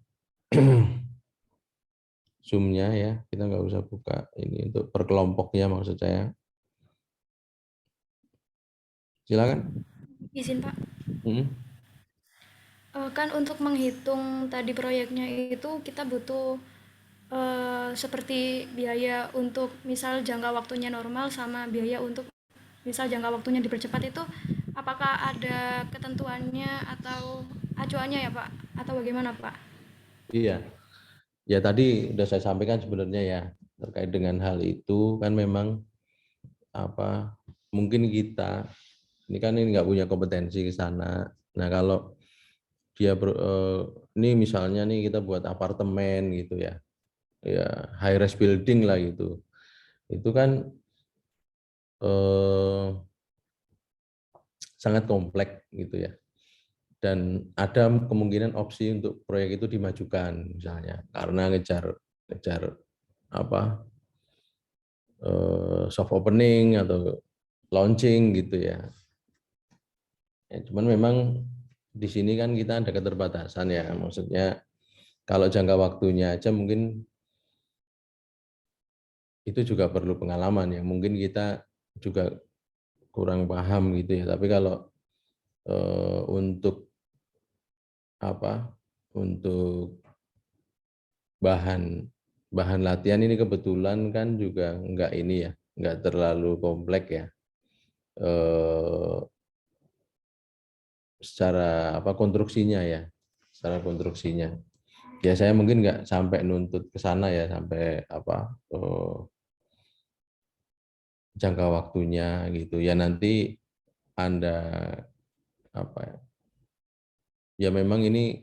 Zoom-nya ya, kita nggak usah buka ini untuk per kelompoknya maksud saya. Silakan. Izin Pak. Hmm. Kan untuk menghitung tadi proyeknya itu kita butuh seperti biaya untuk misal jangka waktunya normal sama biaya untuk misal jangka waktunya dipercepat itu apakah ada ketentuannya atau acuannya ya Pak? Atau bagaimana Pak? Iya. Ya tadi udah saya sampaikan sebenarnya ya terkait dengan hal itu kan memang apa mungkin kita ini nggak punya kompetensi ke sana. Nah kalau dia ini misalnya nih kita buat apartemen gitu ya, ya high rise building lah gitu, itu kan sangat kompleks gitu ya. Dan ada kemungkinan opsi untuk proyek itu dimajukan misalnya karena ngejar apa soft opening atau launching gitu ya. Cuman memang di sini kan kita ada keterbatasan ya, maksudnya kalau jangka waktunya aja mungkin itu juga perlu pengalaman ya, mungkin kita juga kurang paham gitu ya. Tapi kalau untuk apa untuk bahan latihan ini kebetulan kan juga enggak ini ya, enggak terlalu kompleks ya secara apa konstruksinya ya, secara konstruksinya. Ya saya mungkin enggak sampai nuntut ke sana ya, sampai apa jangka waktunya gitu ya. Nanti Anda apa ya memang ini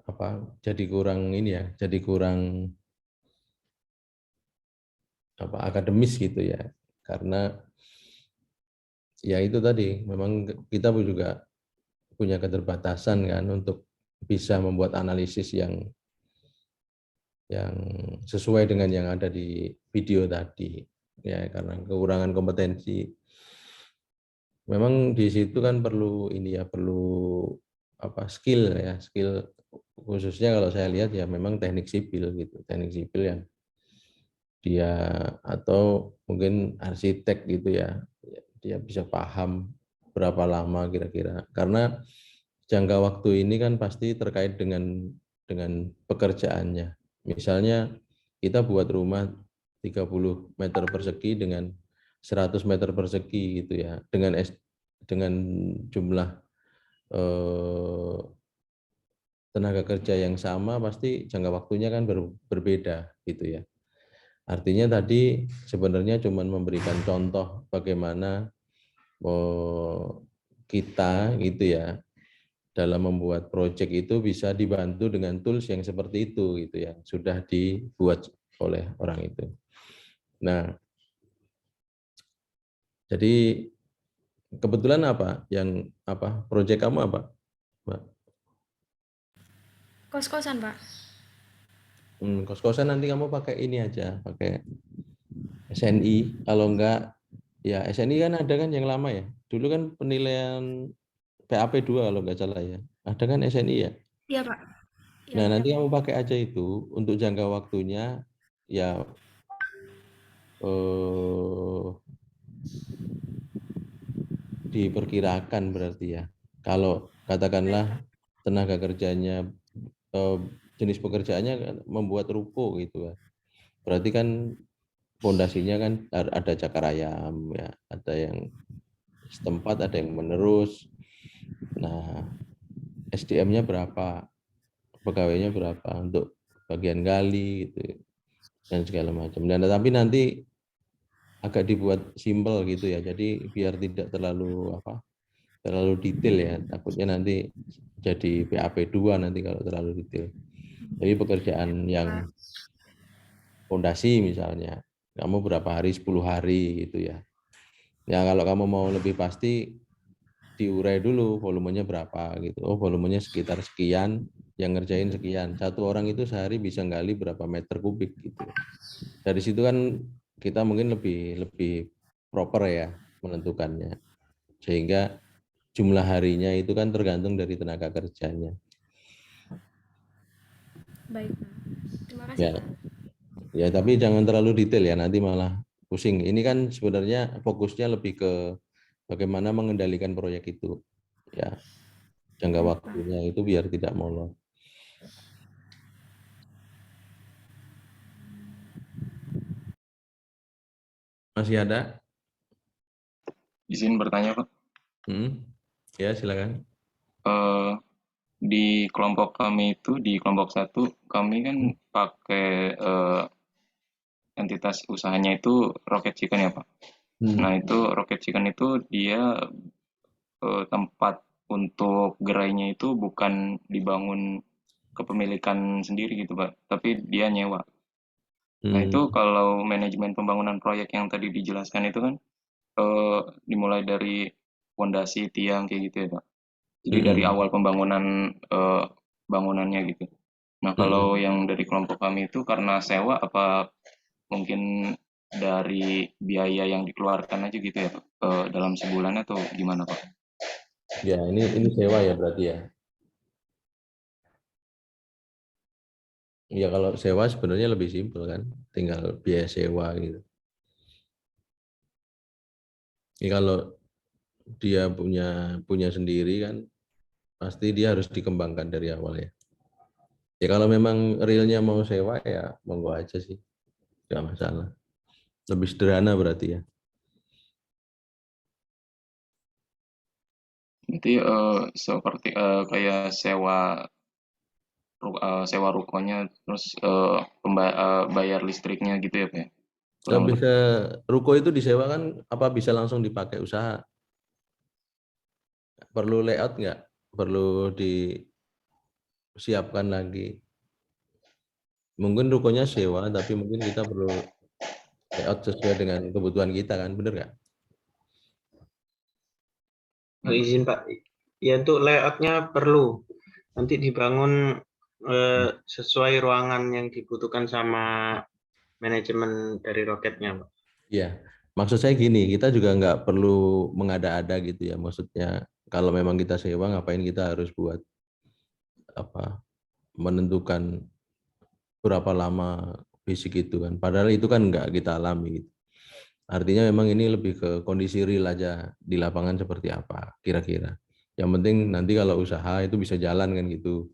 apa jadi kurang ini ya, jadi kurang apa akademis gitu ya, karena ya itu tadi memang kita juga punya keterbatasan kan untuk bisa membuat analisis yang sesuai dengan yang ada di video tadi ya, karena kekurangan kompetensi. Memang di situ kan perlu ini ya, perlu apa skill ya, skill khususnya kalau saya lihat ya memang teknik sipil gitu, teknik sipil yang dia atau mungkin arsitek gitu ya, dia bisa paham berapa lama kira-kira, karena jangka waktu ini kan pasti terkait dengan pekerjaannya. Misalnya kita buat rumah 30 meter persegi dengan 100 meter persegi gitu ya, dengan jumlah tenaga kerja yang sama, pasti jangka waktunya kan berbeda gitu ya. Artinya tadi sebenarnya cuma memberikan contoh bagaimana kita gitu ya dalam membuat proyek itu bisa dibantu dengan tools yang seperti itu gitu ya, sudah dibuat oleh orang itu. Nah, jadi kebetulan apa yang apa proyek kamu apa, Mbak? Kos-kosan Pak. Kos-kosan nanti kamu pakai ini aja, pakai SNI. Kalau enggak ya SNI kan ada kan yang lama ya. Dulu kan penilaian PAP 2 kalau enggak salah ya. Ada kan SNI ya? Iya Pak. Nah, Ya. nanti kamu pakai aja itu untuk jangka waktunya ya diperkirakan berarti ya. Kalau katakanlah tenaga kerjanya, jenis pekerjaannya kan membuat ruko gitu kan. Berarti kan fondasinya kan ada cakar ayam ya, ada yang setempat, ada yang menerus. Nah, SDM-nya berapa, pegawainya berapa untuk bagian gali gitu dan segala macam. Dan tapi nanti agak dibuat simpel gitu ya. Jadi biar tidak terlalu detail ya. Takutnya nanti jadi PAP 2 nanti kalau terlalu detail. Jadi pekerjaan yang fondasi misalnya, kamu berapa hari, 10 hari gitu ya. Ya kalau kamu mau lebih pasti diurai dulu volumenya berapa gitu. Oh, volumenya sekitar sekian, yang ngerjain sekian. Satu orang itu sehari bisa gali berapa meter kubik gitu. Dari situ kan kita mungkin lebih proper ya menentukannya. Sehingga jumlah harinya itu kan tergantung dari tenaga kerjanya. Baik, Pak. Terima kasih, Ya. Pak. Ya, tapi jangan terlalu detail ya, nanti malah pusing. Ini kan sebenarnya fokusnya lebih ke bagaimana mengendalikan proyek itu. Ya, jangka Baik, Pak. waktunya itu biar tidak molor. Masih ada? Izin bertanya, Pak. Ya, silakan. Di kelompok kami itu, di kelompok 1, kami kan pakai entitas usahanya itu Rocket Chicken ya, Pak. Nah, itu Rocket Chicken itu dia tempat untuk gerainya itu bukan dibangun kepemilikan sendiri gitu, Pak, tapi dia nyewa. Nah, itu kalau manajemen pembangunan proyek yang tadi dijelaskan itu kan dimulai dari fondasi, tiang kayak gitu ya, Pak. Jadi dari awal pembangunan bangunannya gitu. Nah, kalau yang dari kelompok kami itu karena sewa apa mungkin dari biaya yang dikeluarkan aja gitu ya, Pak, dalam sebulan atau gimana, Pak? Ya, ini sewa ya berarti ya. Ya kalau sewa sebenarnya lebih simpel kan, tinggal biaya sewa gitu. Ya, kalau dia punya sendiri kan, pasti dia harus dikembangkan dari awal ya. Ya kalau memang realnya mau sewa ya monggo aja sih, nggak masalah. Lebih sederhana berarti ya. Berarti seperti kayak sewa rukonya, terus bayar listriknya gitu ya, Pak? Lebih ke ruko itu disewa kan apa bisa langsung dipakai usaha? Perlu layout nggak? Perlu disiapkan lagi. Mungkin rukonya sewa, tapi mungkin kita perlu layout sesuai dengan kebutuhan kita kan, bener nggak? Izin Pak, ya untuk layoutnya perlu nanti dibangun sesuai ruangan yang dibutuhkan sama manajemen dari roketnya, Pak. Iya, maksud saya gini, kita juga nggak perlu mengada-ada gitu ya. Maksudnya kalau memang kita sewa, ngapain kita harus buat menentukan berapa lama fisik itu kan. Padahal itu kan nggak kita alami gitu. Artinya memang ini lebih ke kondisi real aja di lapangan seperti apa kira-kira. Yang penting nanti kalau usaha itu bisa jalan kan gitu.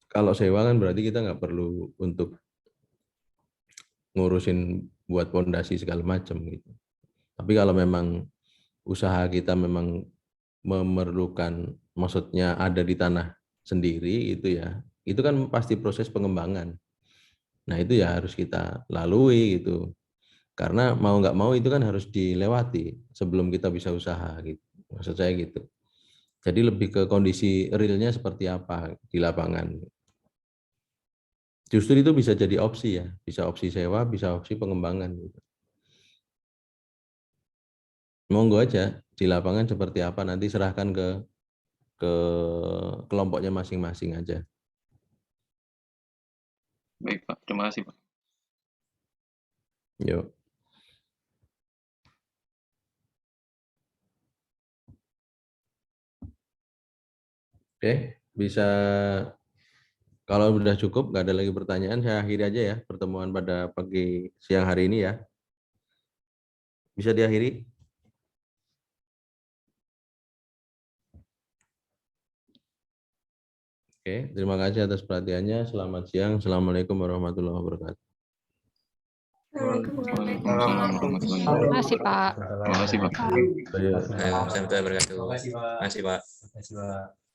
Kalau sewa kan berarti kita nggak perlu untuk ngurusin buat fondasi segala macam gitu. Tapi kalau memang usaha kita memang memerlukan, maksudnya ada di tanah sendiri itu ya, itu kan pasti proses pengembangan. Nah itu ya harus kita lalui gitu. Karena mau nggak mau itu kan harus dilewati sebelum kita bisa usaha gitu. Maksud saya gitu. Jadi lebih ke kondisi realnya seperti apa di lapangan. Justru itu bisa jadi opsi ya, bisa opsi sewa, bisa opsi pengembangan. Gitu. Monggo aja di lapangan seperti apa nanti serahkan ke kelompoknya masing-masing aja. Baik, Pak. Terima kasih, Pak. Yuk. Oke, bisa kalau sudah cukup, nggak ada lagi pertanyaan, saya akhiri aja ya pertemuan pada pagi siang hari ini ya. Bisa diakhiri? Oke, terima kasih atas perhatiannya. Selamat siang. Assalamualaikum warahmatullahi wabarakatuh. Waalaikumsalam warahmatullahi Terima wabarakatuh. kasih, Pak. Terima kasih, Pak. Waalaikumsalam warahmatullahi wabarakatuh. Terima kasih, Pak. Terima kasih, Pak.